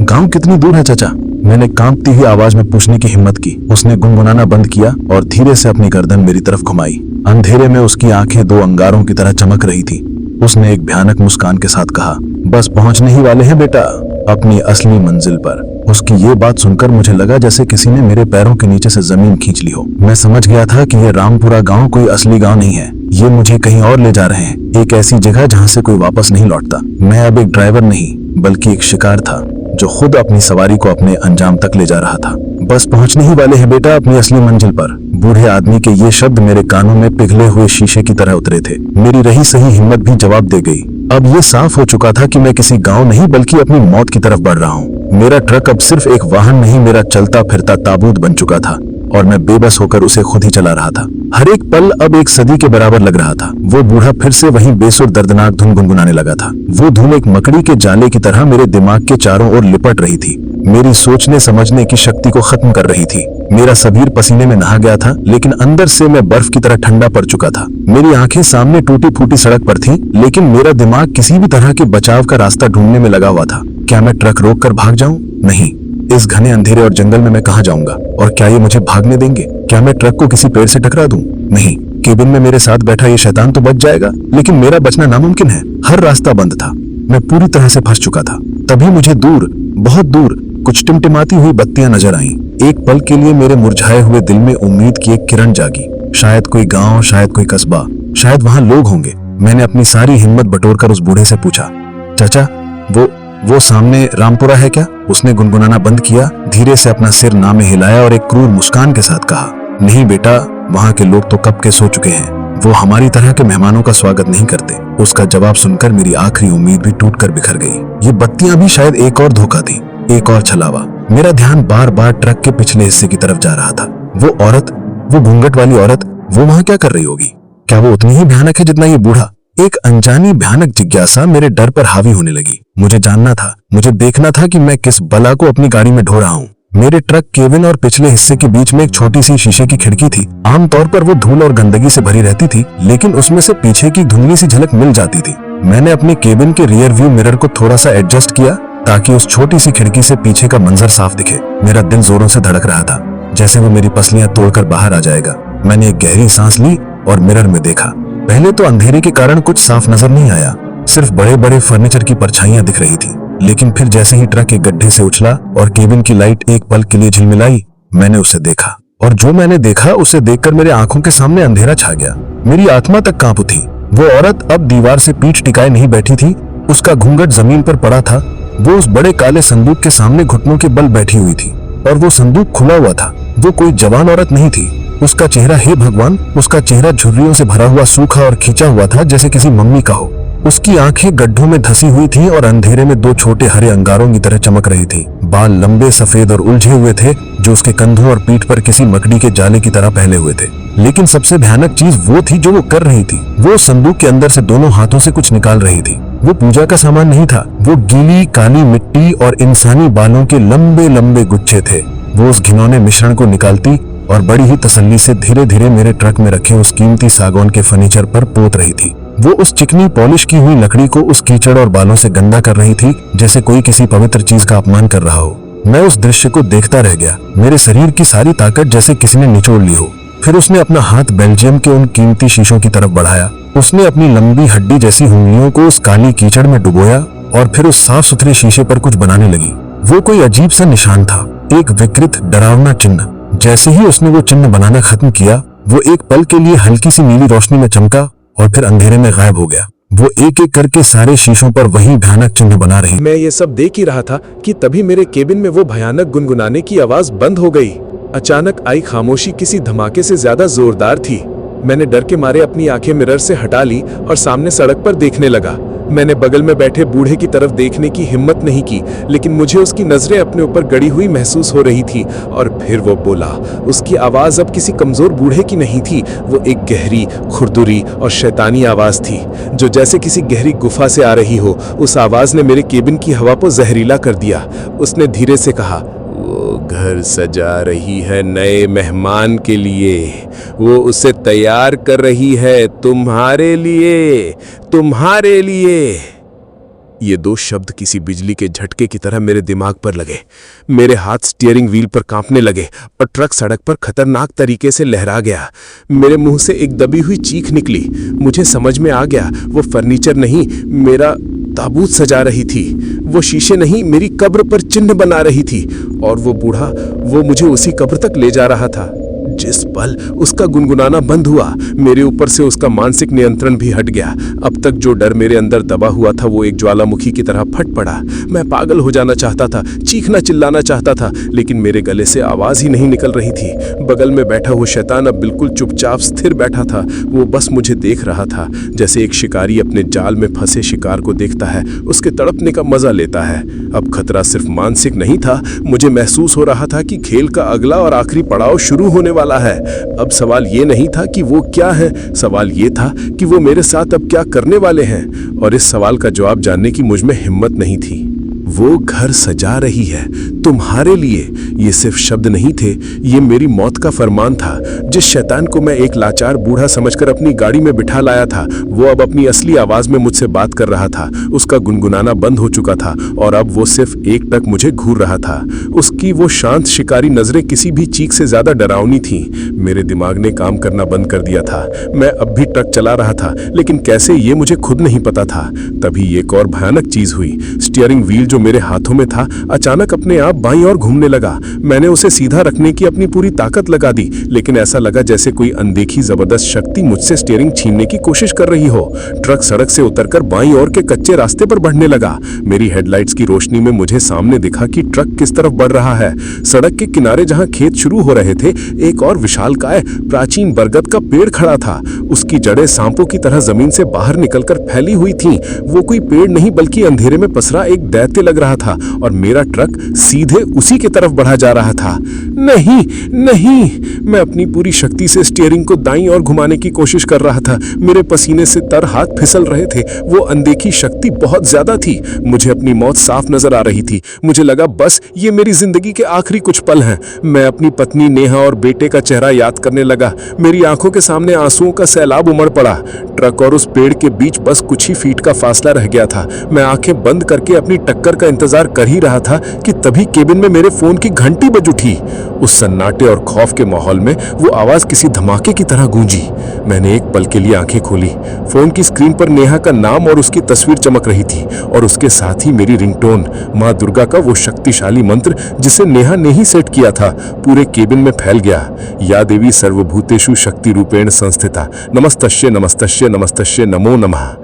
[SPEAKER 1] गांव कितनी दूर है चाचा? मैंने कांपती हुई आवाज में पूछने की हिम्मत की। उसने गुनगुनाना बंद किया और धीरे से अपनी गर्दन मेरी तरफ घुमाई। अंधेरे में उसकी आंखें दो अंगारों की तरह चमक रही थी। उसने एक भयानक मुस्कान के साथ कहा, बस पहुंचने ही वाले हैं बेटा, अपनी असली मंजिल पर। उसकी ये बात सुनकर मुझे लगा जैसे किसी ने मेरे पैरों के नीचे से जमीन खींच ली हो। मैं समझ गया था कि ये रामपुरा गांव कोई असली गांव नहीं है। ये मुझे कहीं और ले जा रहे हैं, एक ऐसी जगह जहां से कोई वापस नहीं लौटता। मैं अब एक ड्राइवर नहीं बल्कि एक शिकार था जो खुद अपनी सवारी को अपने अंजाम तक ले जा रहा था। बस पहुंचने ही वाले हैं बेटा अपनी असली मंजिल पर। बूढ़े आदमी के ये शब्द मेरे कानों में पिघले हुए शीशे की तरह उतरे थे। मेरी रही सही हिम्मत भी जवाब दे गई। अब ये साफ हो चुका था कि मैं किसी गांव नहीं बल्कि अपनी मौत की तरफ बढ़ रहा हूँ। मेरा ट्रक अब सिर्फ एक वाहन नहीं, मेरा चलता फिरता ताबूत बन चुका था और मैं बेबस होकर उसे खुद ही चला रहा था। हर एक पल अब एक सदी के बराबर लग रहा था। वो बूढ़ा फिर से वही बेसुर दर्दनाक धुन गुनगुनाने लगा था। वो धुन एक मकड़ी के जाले की तरह मेरे दिमाग के चारों ओर लिपट रही थी, मेरी सोचने समझने की शक्ति को खत्म कर रही थी। मेरा शरीर पसीने में नहा गया था, लेकिन अंदर से मैं बर्फ की तरह ठंडा पड़ चुका था। मेरी आंखें सामने टूटी फूटी सड़क पर थीं, लेकिन मेरा दिमाग किसी भी तरह के बचाव का रास्ता ढूंढने में लगा हुआ था। क्या मैं ट्रक रोक कर भाग जाऊं? नहीं। इस घने अंधेरे और जंगल में मैं कहाँ जाऊंगा? और क्या ये मुझे भागने देंगे? क्या मैं ट्रक को किसी पेड़ से टकरा दूं? नहीं। केबिन में मेरे साथ बैठा ये शैतान तो बच जाएगा, लेकिन मेरा बचना नामुमकिन है। हर रास्ता बंद था। मैं पूरी तरह से फंस चुका था। तभी मुझे दूर, बहुत दूर कुछ टिमटिमाती हुई बत्तियां नजर आईं। एक पल के लिए मेरे मुरझाए हुए दिल में उम्मीद की एक किरण जागी। शायद कोई गांव, शायद कोई कस्बा, शायद वहां लोग होंगे। मैंने अपनी सारी हिम्मत बटोरकर उस बूढ़े से पूछा, चाचा वो सामने रामपुरा है क्या? उसने गुनगुनाना बंद किया, धीरे से अपना सिर ना में हिलाया और एक क्रूर मुस्कान के साथ कहा, नहीं बेटा, वहां के लोग तो कब के सो चुके हैं।
[SPEAKER 2] वो हमारी तरह के मेहमानों का स्वागत नहीं करते। उसका जवाब सुनकर मेरी आखिरी उम्मीद भी टूटकर बिखर गई। ये बत्तियां भी शायद एक और धोखा थी, एक और छलावा। मेरा ध्यान बार बार ट्रक के पिछले हिस्से की तरफ जा रहा था। वो औरत, वो घूंघट वाली औरत, वो वहां क्या कर रही होगी? क्या वो उतनी ही भयानक है जितना ये बूढ़ा? एक अनजानी भयानक जिज्ञासा मेरे डर पर हावी होने लगी। मुझे जानना था, मुझे देखना था कि मैं किस बला को अपनी गाड़ी में ढो रहा हूँ। मेरे ट्रक केबिन और पिछले हिस्से के बीच में एक छोटी सी शीशे की खिड़की थी। आमतौर पर वो धूल और गंदगी से भरी रहती थी, लेकिन उसमें से पीछे की धुंधली सी झलक मिल जाती थी। मैंने अपने केबिन के रियर व्यू मिरर को थोड़ा सा एडजस्ट किया ताकि उस छोटी सी खिड़की से पीछे का मंजर साफ दिखे। मेरा दिल जोरों से धड़क रहा था, जैसे वो मेरी पसलियां तोड़कर बाहर आ जाएगा। मैंने एक गहरी सांस ली और मिरर में देखा। पहले तो अंधेरे के कारण कुछ साफ नजर नहीं आया, सिर्फ बड़े बड़े फर्नीचर की परछाइयां दिख रही थी। लेकिन फिर जैसे ही ट्रक एक गड्ढे से उछला और केबिन की लाइट एक पल के लिए झिलमिलाई, मैंने उसे देखा। और जो मैंने देखा उसे देखकर मेरे आंखों के सामने अंधेरा छा गया। मेरी आत्मा तक कांप उठी। वो औरत अब दीवार से पीठ टिकाए नहीं बैठी थी, उसका घूंघट जमीन पर पड़ा था। वो उस बड़े काले संदूक के सामने घुटनों के बल बैठी हुई थी और वो संदूक खुला हुआ था। वो कोई जवान औरत नहीं थी। उसका चेहरा, हे भगवान, उसका चेहरा झुर्रियों से भरा हुआ, सूखा और खिंचा हुआ था, जैसे किसी मम्मी का हो। उसकी आंखें गड्ढों में धसी हुई थीं और अंधेरे में दो छोटे हरे अंगारों की तरह चमक रही थी। बाल लंबे, सफेद और उलझे हुए थे, जो उसके कंधों और पीठ पर किसी मकड़ी के जाले की तरह फैले हुए थे। लेकिन सबसे भयानक चीज वो थी जो वो कर रही थी। वो संदूक के अंदर से दोनों हाथों से कुछ निकाल रही थी। वो पूजा का सामान नहीं था, वो गीली काली मिट्टी और इंसानी बालों के लंबे लंबे गुच्छे थे। वो उस घिनौने मिश्रण को निकालती और बड़ी ही तसल्ली से धीरे धीरे मेरे ट्रक में रखे उस कीमती सागौन के फर्नीचर पर पोत रही थी। वो उस चिकनी पॉलिश की हुई लकड़ी को उस कीचड़ और बालों से गंदा कर रही थी, जैसे कोई किसी पवित्र चीज का अपमान कर रहा हो। मैं उस दृश्य को देखता रह गया। मेरे शरीर की सारी ताकत जैसे किसी ने निचोड़ ली हो। फिर उसने अपना हाथ बेल्जियम के उन कीमती शीशों की तरफ बढ़ाया। उसने अपनी लंबी हड्डी जैसी उंगलियों को उस काली कीचड़ में डुबोया और फिर उस साफ सुथरे शीशे पर कुछ बनाने लगी। वो कोई अजीब सा निशान था, एक विकृत डरावना चिन्ह। जैसे ही उसने वो चिन्ह बनाना खत्म किया, वो एक पल के लिए हल्की सी नीली रोशनी में चमका और फिर अंधेरे में गायब हो गया। वो एक एक करके सारे शीशों पर वही भयानक चिन्ह बना रही।
[SPEAKER 3] मैं ये सब देख ही रहा था कि तभी मेरे केबिन में वो भयानक गुनगुनाने की आवाज बंद हो गई। अचानक आई खामोशी किसी धमाके से ज्यादा जोरदार थी। मैंने डर के मारे अपनी आंखें मिरर से हटा ली और सामने सड़क पर देखने लगा। मैंने बगल में बैठे बूढ़े की तरफ देखने की हिम्मत नहीं की, लेकिन मुझे उसकी नजरें अपने ऊपर गड़ी हुई महसूस हो रही थी। और फिर वो बोला। उसकी आवाज अब किसी कमजोर बूढ़े की नहीं थी, वो एक गहरी, खुरदुरी और शैतानी आवाज थी, जो जैसे किसी गहरी गुफा से आ रही हो। उस आवाज ने मेरे केबिन की हवा को जहरीला कर दिया। उसने धीरे से कहा, वो घर सजा रही है नए मेहमान के लिए, वो उसे तैयार कर रही है तुम्हारे लिए, तुम्हारे लिए। ये दो शब्द किसी बिजली के झटके की तरह मेरे दिमाग पर लगे। मेरे हाथ स्टीयरिंग व्हील पर कांपने लगे और ट्रक सड़क पर खतरनाक तरीके से लहरा गया। मेरे मुंह से एक दबी हुई चीख निकली। मुझे समझ में आ गया, वो फर्नीचर नहीं, मेरा ताबूत सजा रही थी। वो शीशे नहीं, मेरी कब्र पर चिन्ह बना रही थी। और वो बूढ़ा, वो मुझे उसी कब्र तक ले जा रहा था। जिस पल उसका गुनगुनाना बंद हुआ, मेरे ऊपर से उसका मानसिक नियंत्रण भी हट गया। अब तक जो डर मेरे अंदर दबा हुआ था, वो एक ज्वालामुखी की तरह फट पड़ा। मैं पागल हो जाना चाहता था, चीखना चिल्लाना चाहता था, लेकिन मेरे गले से आवाज ही नहीं निकल रही थी। बगल में बैठा हुआ शैतान अब बिल्कुल चुपचाप स्थिर बैठा था। वो बस मुझे देख रहा था, जैसे एक शिकारी अपने जाल में फंसे शिकार को देखता है, उसके तड़पने का मजा लेता है। अब खतरा सिर्फ मानसिक नहीं था, मुझे महसूस हो रहा था कि खेल का अगला और आखिरी पड़ाव शुरू होने वाला है। अब सवाल ये नहीं था कि वो क्या है, सवाल ये था कि वो मेरे साथ अब क्या करने वाले हैं। और इस सवाल का जवाब जानने की मुझ में हिम्मत नहीं थी। वो घर सजा रही है तुम्हारे लिए, ये सिर्फ शब्द नहीं थे, ये मेरी मौत का फरमान था। जिस शैतान को मैं एक लाचार बूढ़ा समझकर अपनी गाड़ी में बिठा लाया था, वो अब अपनी असली आवाज में मुझसे बात कर रहा था। उसका गुनगुनाना बंद हो चुका था और अब वो सिर्फ एक टक मुझे घूर रहा था। उसकी वो शांत शिकारी नजरें किसी भी चीख से ज्यादा डरावनी थी। मेरे दिमाग ने काम करना बंद कर दिया था। मैं अब भी ट्रक चला रहा था, लेकिन कैसे, ये मुझे खुद नहीं पता था। तभी एक और भयानक चीज हुई। स्टीयरिंग व्हील जो मेरे हाथों में था अचानक अपने आप बाईं ओर घूमने लगा। मैंने उसे सीधा रखने की अपनी पूरी ताकत लगा दी, लेकिन ऐसा लगा जैसे कोई अनदेखी जबरदस्त शक्ति मुझसे स्टीयरिंग छीनने की कोशिश कर रही हो। ट्रक सड़क से उतरकर बाईं ओर के कच्चे रास्ते पर बढ़ने लगा। मेरी हेडलाइट्स की रोशनी में मुझे सामने दिखा कि ट्रक किस तरफ बढ़ रहा है। सड़क के किनारे जहां खेत शुरू हो रहे थे, एक और विशालकाय प्राचीन बरगद का पेड़ खड़ा था। उसकी जड़ें सांपों की तरह जमीन से बाहर निकलकर फैली हुई थीं। वो कोई पेड़ नहीं बल्कि अंधेरे में पसरा एक दैत्य लग रहा था और मेरा ट्रक सीधे उसी की तरफ बढ़ा जा रहा था। नहीं नहीं, मैं अपनी पूरी शक्ति से स्टीयरिंग को दाईं ओर घुमाने की कोशिश कर रहा था। मेरे पसीने से तर हाथ फिसल रहे थे। वो अनदेखी शक्ति बहुत ज्यादा थी। मुझे अपनी मौत साफ नजर आ रही थी। मुझे लगा बस ये मेरी जिंदगी के आखिरी कुछ पल हैं। मैं अपनी पत्नी नेहा और बेटे का चेहरा याद करने लगा। मेरी आंखों के सामने आंसुओं का सैलाब उमड़ पड़ा। ट्रक और उस पेड़ के बीच बस कुछ ही फीट का फासला रह गया था। मैं आंखें बंद करके अपनी टक्कर का इंतजार कर ही रहा था कि तभी केबिन में मेरे फोन की घंटी बज उठी। उस सन्नाटे और खौफ के माहौल में वो आवाज किसी धमाके की तरह गूंजी। मैंने एक पल के लिए आंखें खोली। फोन की स्क्रीन पर नेहा का नाम और उसकी तस्वीर चमक रही थी और उसके साथ ही मेरी रिंगटोन, माँ दुर्गा का वो शक्तिशाली मंत्र जिसे नेहा ने ही सेट किया था, पूरे केबिन में फैल गया। या देवी सर्वभूतेषु शक्ति रूपेण संस्थिता, नमस्तश्य नमस्तश्य नमस्तश्य नमो नमः।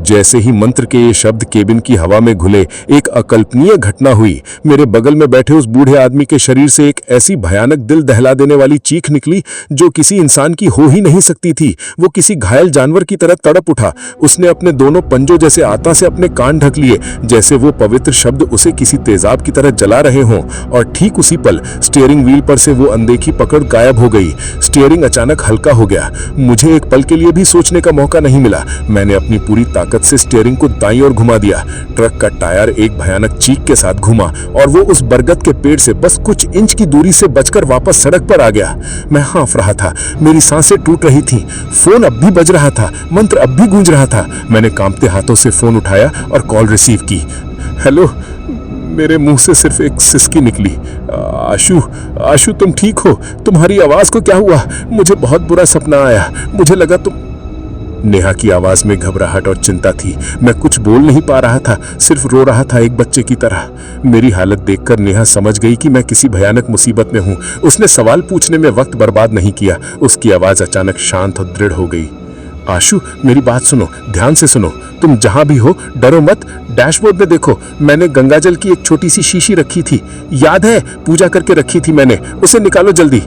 [SPEAKER 3] जैसे ही मंत्र के ये शब्द केबिन की हवा में घुले, एक अकल्पनीय घटना हुई। मेरे बगल में बैठे उस बूढ़े आदमी के शरीर से एक ऐसी भयानक दिल दहला देने वाली चीख निकली जो किसी इंसान की हो ही नहीं सकती थी। वो किसी घायल जानवर की तरह तड़प उठा। उसने अपने दोनों पंजों जैसे आता से अपने कान ढक लिए, जैसे वो पवित्र शब्द उसे किसी तेजाब की तरह जला रहे हों। और ठीक उसी पल स्टीयरिंग व्हील पर से वो अनदेखी पकड़ गायब हो गई। स्टीयरिंग अचानक हल्का हो गया। मुझे एक पल के लिए भी सोचने का मौका नहीं मिला। मैंने अपनी पूरी ताकत से स्टीयरिंग को दाईं ओर घुमा दिया। ट्रक का टायर एक भयानक चीख के साथ घुमा और वो उस बरगद के पेड़ से बस कुछ इंच की दूरी से बचकर वापस सड़क पर आ गया। मैं हाँफ रहा था, मेरी सांसें टूट रही थी। फोन अब भी बज रहा था, मंत्र अब भी गूंज रहा था। मैंने कांपते हाथों से फोन उठाया और कॉल रिसीव की। हेलो। मेरे मुंह से सिर्फ एक सिसकी निकली। आशु, आशु तुम ठीक हो? तुम्हारी आवाज को क्या हुआ? मुझे बहुत बुरा सपना आया। मुझे लगा तुम। नेहा की आवाज में घबराहट और चिंता थी। मैं कुछ बोल नहीं पा रहा था, सिर्फ रो रहा था एक बच्चे की तरह। मेरी हालत देखकर नेहा समझ गई कि मैं किसी भयानक मुसीबत में हूं। उसने सवाल पूछने में वक्त बर्बाद नहीं किया। उसकी आवाज अचानक शांत और दृढ़ हो गई। आशु, मेरी बात सुनो, ध्यान से सुनो। तुम जहां भी हो डरो मत। डैशबोर्ड में देखो, मैंने गंगाजल की एक छोटी सी शीशी रखी थी, याद है? पूजा करके रखी थी मैंने। उसे निकालो जल्दी।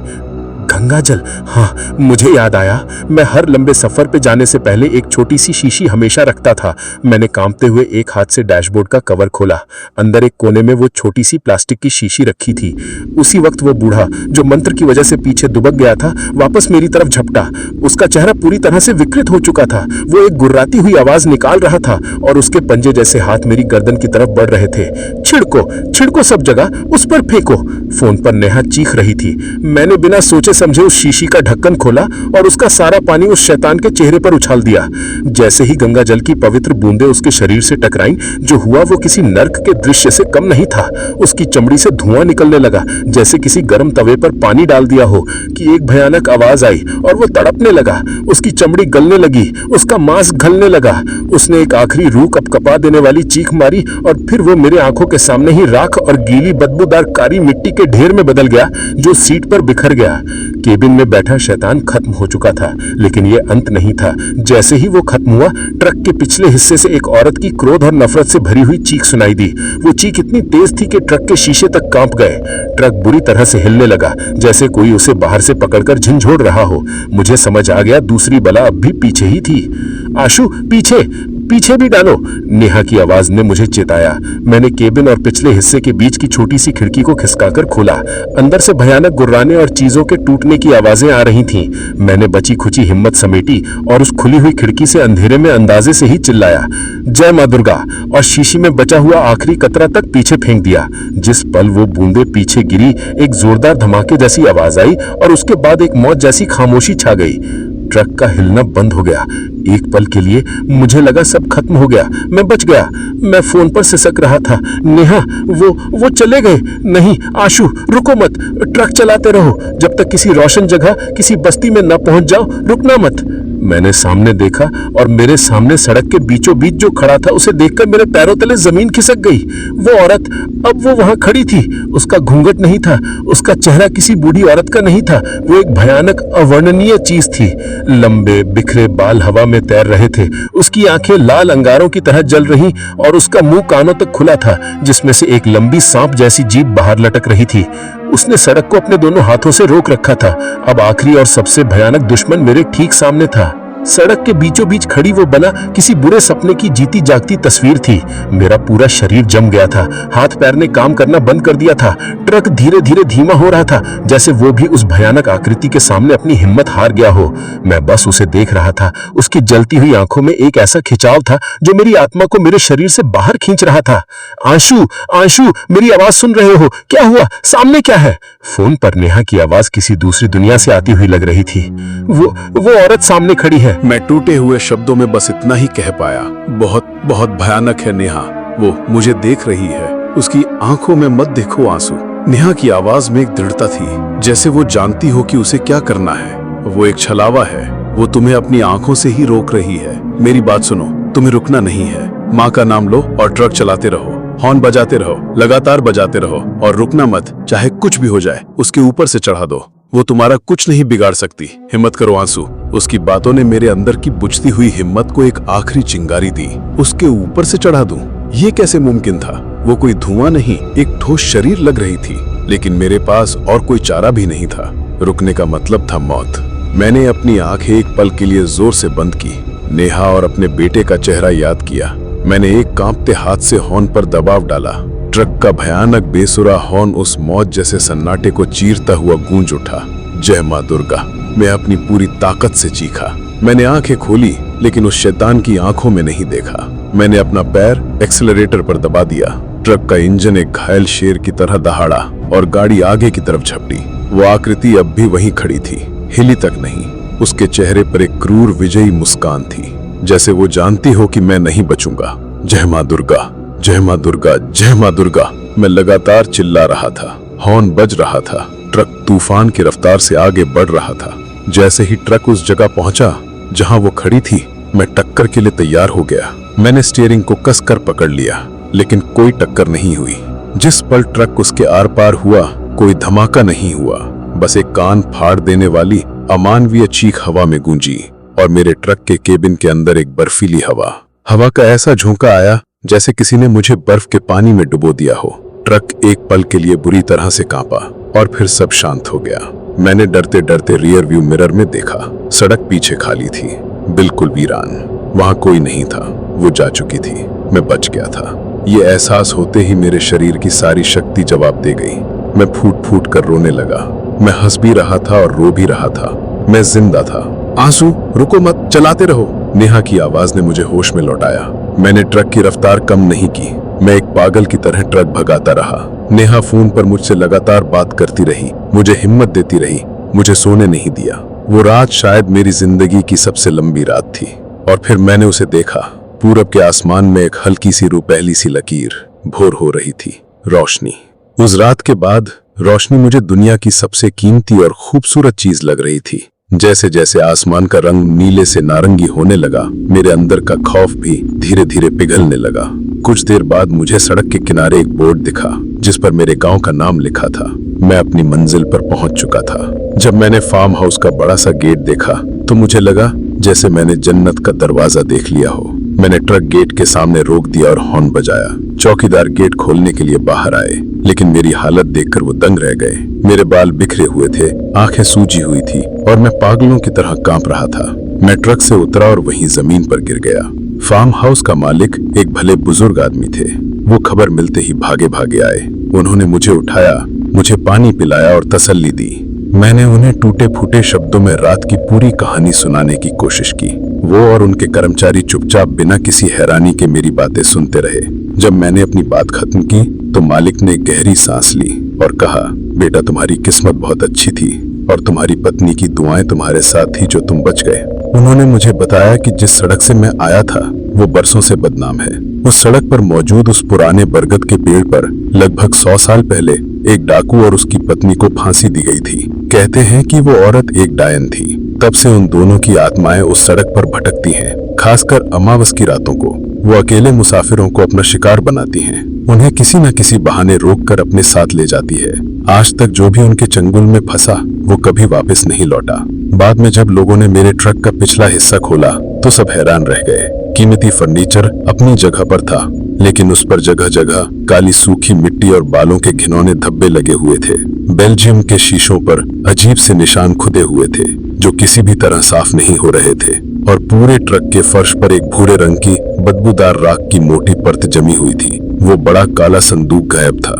[SPEAKER 3] गंगाजल, हाँ मुझे याद आया। मैं हर लंबे सफर पे जाने से पहले एक छोटी सी शीशी हमेशा रखता था। मैंने कांपते हुए एक हाथ से डैशबोर्ड का कवर खोला। अंदर एक कोने में वो छोटी सी प्लास्टिक की शीशी रखी थी। उसी वक्त वो बूढ़ा जो मंत्र की वजह से पीछे दुबक गया था, वापस मेरी तरफ झपटा। उसका चेहरा पूरी तरह से विकृत हो चुका था। वो एक गुर्राती हुई आवाज निकाल रहा था और उसके पंजे जैसे हाथ मेरी गर्दन की तरफ बढ़ रहे थे। छिड़को, छिड़को सब जगह, उस पर फेंको। फोन पर नेहा चीख रही थी। मैंने बिना सोचे समझे उस शीशी का ढक्कन खोला और उसका सारा पानी उस शैतान के चेहरे पर उछाल दिया। जैसे ही गंगा जल की पवित्र बूंदें उसके शरीर से टकराईं, जो हुआ वो किसी नर्क के दृश्य से कम नहीं था। उसकी चमड़ी से धुआं निकलने लगा, जैसे किसी गर्म तवे पर पानी डाल दिया हो। कि एक भयानक आवाज आई और वो तड़पने लगा। उसकी चमड़ी गलने लगी, उसका मांस गलने लगा। उसने एक आखिरी रूह कपकपा देने वाली चीख मारी और फिर वो मेरे आंखों के सामने ही राख और गीली बदबूदार काली मिट्टी के ढेर में बदल गया, जो सीट पर बिखर गया। केबिन में बैठा शैतान खत्म हो चुका था, लेकिन यह अंत नहीं था। जैसे ही वो खत्म हुआ, ट्रक के पिछले हिस्से से एक औरत की क्रोध और नफरत से भरी हुई चीख सुनाई दी। वो चीख इतनी तेज थी कि ट्रक के शीशे तक कांप गए। ट्रक बुरी तरह से हिलने लगा, जैसे कोई उसे बाहर से पकड़कर झंझोड़ रहा हो। मुझे समझ आ गया दूसरी बला अब भी पीछे ही थी। आशु, पीछे पीछे भी डालो, नेहा की आवाज ने मुझे चेताया। मैंने केबिन और पिछले हिस्से के बीच की छोटी सी खिड़की को खिसकाकर खोला। अंदर से भयानक गुर्राने और चीजों के टूटने की आवाजें आ रही थीं। मैंने बची खुची हिम्मत समेटी और उस खुली हुई खिड़की से अंधेरे में अंदाजे से ही चिल्लाया, जय मां दुर्गा, और शीशी में बचा हुआ आखिरी कतरा तक पीछे फेंक दिया। जिस पल वो बूंदे पीछे गिरी, एक जोरदार धमाके जैसी आवाज आई और उसके बाद एक मौत जैसी खामोशी छा गई। ट्रक का हिलना बंद हो गया। एक पल के लिए मुझे लगा सब खत्म हो गया, मैं बच गया। मैं फोन पर सिसक रहा था, नेहा वो चले गए। नहीं आशु, रुको मत, ट्रक चलाते रहो जब तक किसी रोशन जगह, किसी बस्ती में न पहुंच जाओ। रुकना मत।
[SPEAKER 2] मैंने सामने देखा और मेरे सामने सड़क के बीचों बीच जो खड़ा था उसे देखकर मेरे पैरों तले जमीन खिसक गई। वो औरत, अब वो वहां खड़ी थी। उसका घूंघट नहीं था, उसका चेहरा किसी बूढ़ी औरत का नहीं था, वो एक भयानक अवर्णनीय चीज थी। लंबे बिखरे बाल हवा में तैर रहे थे, उसकी आंखें लाल अंगारों की तरह जल रही और उसका मुंह कानों तक खुला था, जिसमें से एक लंबी सांप जैसी जीभ बाहर लटक रही थी। उसने सड़क को अपने दोनों हाथों से रोक रखा था। अब आखिरी और सबसे भयानक दुश्मन मेरे ठीक सामने था। सड़क के बीचों बीच खड़ी वो बला किसी बुरे सपने की जीती जागती तस्वीर थी। मेरा पूरा शरीर जम गया था, हाथ पैर ने काम करना बंद कर दिया था। ट्रक धीरे धीरे धीमा हो रहा था, जैसे वो भी उस भयानक आकृति के सामने अपनी हिम्मत हार गया हो। मैं बस उसे देख रहा था। उसकी जलती हुई आंखों में एक ऐसा खिंचाव था जो मेरी आत्मा को मेरे शरीर से बाहर खींच रहा था। आंशु, आंशु, मेरी आवाज सुन रहे हो? क्या हुआ? सामने क्या है? फोन पर नेहा की आवाज किसी दूसरी दुनिया से आती हुई लग रही थी। वो औरत सामने खड़ी है।
[SPEAKER 3] मैं टूटे हुए शब्दों में बस इतना ही कह पाया, बहुत बहुत भयानक है नेहा। वो मुझे देख रही है। उसकी आंखों में मत देखो आंसू। नेहा की आवाज में एक दृढ़ता थी, जैसे वो जानती हो कि उसे क्या करना है। वो एक छलावा है, वो तुम्हें अपनी आंखों से ही रोक रही है। मेरी बात सुनो, तुम्हें रुकना नहीं है। माँ का नाम लो और ट्रक चलाते रहो, हॉर्न बजाते रहो, लगातार बजाते रहो और रुकना मत। चाहे कुछ भी हो जाए, उसके ऊपर से चढ़ा दो। वो तुम्हारा कुछ नहीं बिगाड़ सकती। हिम्मत करो आंसू। उसकी बातों ने मेरे अंदर की बुझती हुई हिम्मत को एक आखिरी चिंगारी दी। उसके ऊपर से चढ़ा दूं, ये कैसे मुमकिन था? वो कोई धुआं नहीं, एक ठोस शरीर लग रही थी, लेकिन मेरे पास और कोई चारा भी नहीं था। रुकने का मतलब था मौत। मैंने अपनी आंखें एक पल के लिए जोर से बंद की, नेहा और अपने बेटे का चेहरा याद किया। मैंने एक कांपते हाथ से हॉर्न पर दबाव डाला। ट्रक का भयानक बेसुरा हॉर्न उस मौत जैसे सन्नाटे को चीरता हुआ गूंज उठा। जय मां दुर्गा, मैं अपनी पूरी ताकत से चीखा। मैंने आंखें खोली, लेकिन उस शैतान की आंखों में नहीं देखा। मैंने अपना पैर एक्सेलरेटर पर दबा दिया। ट्रक का इंजन एक घायल शेर की तरह दहाड़ा और गाड़ी आगे की तरफ झपटी। वो आकृति अब भी वहीं खड़ी थी, हिली तक नहीं। उसके चेहरे पर एक क्रूर विजयी मुस्कान थी, जैसे वो जानती हो कि मैं नहीं बचूंगा। जय मां दुर्गा, जय मां दुर्गा, जय मां दुर्गा। मैं लगातार चिल्ला रहा था। हॉर्न बज रहा था। ट्रक तूफान की रफ्तार से आगे बढ़ रहा था। जैसे ही ट्रक उस जगह पहुंचा जहां वो खड़ी थी, मैं टक्कर के लिए तैयार हो गया। मैंने स्टीयरिंग को कसकर पकड़ लिया, लेकिन कोई टक्कर नहीं हुई। जिस पल ट्रक उसके आर पार हुआ, कोई धमाका नहीं हुआ। बस एक कान फाड़ देने वाली अमानवीय चीख हवा में गूंजी और मेरे ट्रक के केबिन के अंदर एक बर्फीली हवा का ऐसा झोंका आया जैसे किसी ने मुझे बर्फ के पानी में डुबो दिया हो। ट्रक एक पल के लिए बुरी तरह से कांपा और फिर सब शांत हो गया। मैंने डरते डरते रियर व्यू मिरर में देखा। सड़क पीछे खाली थी, बिल्कुल वीरान। वहां कोई नहीं था, वो जा चुकी थी। मैं बच गया था। ये एहसास होते ही मेरे शरीर की सारी शक्ति जवाब दे गई। मैं फूट फूट कर रोने लगा। मैं हंस भी रहा था और रो भी रहा था। मैं जिंदा था। आंसू, रुको मत, चलाते रहो। नेहा की आवाज ने मुझे होश में लौटाया। मैंने ट्रक की रफ्तार कम नहीं की। मैं एक पागल की तरह ट्रक भगाता रहा। नेहा फोन पर मुझसे लगातार बात करती रही, मुझे हिम्मत देती रही, मुझे सोने नहीं दिया। वो रात शायद मेरी जिंदगी की सबसे लंबी रात थी। और फिर मैंने उसे देखा। पूरब के आसमान में एक हल्की सी रुपहली सी लकीर। भोर हो रही थी। रोशनी। उस रात के बाद रोशनी मुझे दुनिया की सबसे कीमती और खूबसूरत चीज लग रही थी। जैसे जैसे आसमान का रंग नीले से नारंगी होने लगा, मेरे अंदर का खौफ भी धीरे धीरे पिघलने लगा। कुछ देर बाद मुझे सड़क के किनारे एक बोर्ड दिखा, जिस पर मेरे गांव का नाम लिखा था। मैं अपनी मंजिल पर पहुंच चुका था। जब मैंने फार्म हाउस का बड़ा सा गेट देखा तो मुझे लगा जैसे मैंने जन्नत का दरवाजा देख लिया हो। मैंने ट्रक गेट के सामने रोक दिया और हॉर्न बजाया। चौकीदार गेट खोलने के लिए बाहर आए, लेकिन मेरी हालत देखकर वो दंग रह गए। मेरे बाल बिखरे हुए थे, आंखें सूजी हुई थी और मैं पागलों की तरह कांप रहा था। मैं ट्रक से उतरा और वहीं जमीन पर गिर गया। फार्म हाउस का मालिक एक भले बुजुर्ग आदमी थे। वो खबर मिलते ही भागे भागे आए। उन्होंने मुझे उठाया, मुझे पानी पिलाया और तसल्ली दी। मैंने उन्हें टूटे फूटे शब्दों में रात की पूरी कहानी सुनाने की कोशिश की। वो और उनके कर्मचारी चुपचाप बिना किसी हैरानी के मेरी बातें सुनते रहे। जब मैंने अपनी बात खत्म की तो मालिक ने गहरी सांस ली और कहा, बेटा तुम्हारी किस्मत बहुत अच्छी थी और तुम्हारी पत्नी की दुआएं तुम्हारे साथ थी जो तुम बच गए। उन्होंने मुझे बताया कि जिस सड़क से मैं आया था वो बरसों से बदनाम है। उस सड़क पर मौजूद उस पुराने बरगद के पेड़ पर लगभग 100 साल पहले एक डाकू और उसकी पत्नी को फांसी दी गई थी। कहते हैं कि वो औरत एक डायन थी।
[SPEAKER 2] तब से उन दोनों की आत्माएं उस सड़क पर भटकती हैं, खासकर अमावस की रातों को। वो अकेले मुसाफिरों को अपना शिकार बनाती हैं, उन्हें किसी न किसी बहाने रोककर अपने साथ ले जाती है। आज तक जो भी उनके चंगुल में फंसा वो कभी वापस नहीं लौटा। बाद में जब लोगों ने मेरे ट्रक का पिछला हिस्सा खोला तो सब हैरान रह गए। कीमती फर्नीचर अपनी जगह पर था, लेकिन उस पर जगह जगह काली सूखी मिट्टी और बालों के घिनौने धब्बे लगे हुए थे। बेल्जियम के शीशों पर अजीब से निशान खुदे हुए थे जो किसी भी तरह साफ नहीं हो रहे थे, और पूरे ट्रक के फर्श पर एक भूरे रंग की बदबूदार राख की मोटी परत जमी हुई थी। वो बड़ा काला संदूक गायब था।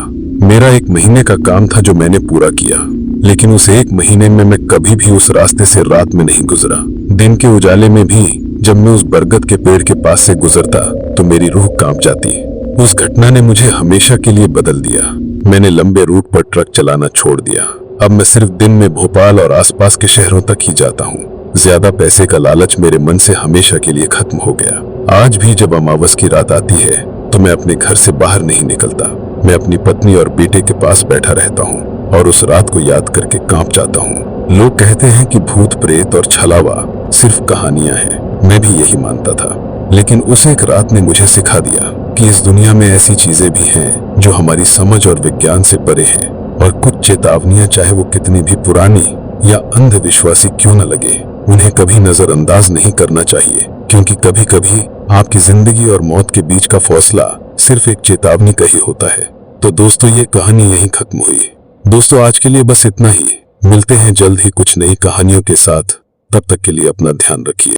[SPEAKER 2] मेरा 1 महीने का काम था जो मैंने पूरा किया, लेकिन उस 1 महीने में मैं कभी भी उस रास्ते से रात में नहीं गुजरा। दिन के उजाले में भी जब मैं उस बरगद के पेड़ के पास से गुजरता तो मेरी रूह कांप जाती। उस घटना ने मुझे हमेशा के लिए बदल दिया। मैंने लंबे रूट पर ट्रक चलाना छोड़ दिया। अब मैं सिर्फ दिन में भोपाल और आसपास के शहरों तक ही जाता हूँ। ज्यादा पैसे का लालच मेरे मन से हमेशा के लिए खत्म हो गया। आज भी जब अमावस की रात आती है तो मैं अपने घर से बाहर नहीं निकलता। मैं अपनी पत्नी और बेटे के पास बैठा रहता हूँ और उस रात को याद करके कांप जाता हूँ। लोग कहते हैं कि भूत प्रेत और छलावा सिर्फ कहानियां हैं। मैं भी यही मानता था, लेकिन उस एक रात ने मुझे सिखा दिया कि इस दुनिया में ऐसी चीजें भी हैं जो हमारी समझ और विज्ञान से परे हैं। और कुछ चेतावनियां, चाहे वो कितनी भी पुरानी या अंधविश्वासी क्यों न लगे, उन्हें कभी नजरअंदाज नहीं करना चाहिए, क्योंकि कभी कभी आपकी जिंदगी और मौत के बीच का फैसला सिर्फ एक चेतावनी का ही होता है। तो दोस्तों, ये कहानी यहीं खत्म हुई। दोस्तों, आज के लिए बस इतना ही। मिलते हैं जल्द ही कुछ नई कहानियों के साथ। तब तक के लिए अपना ध्यान रखिए।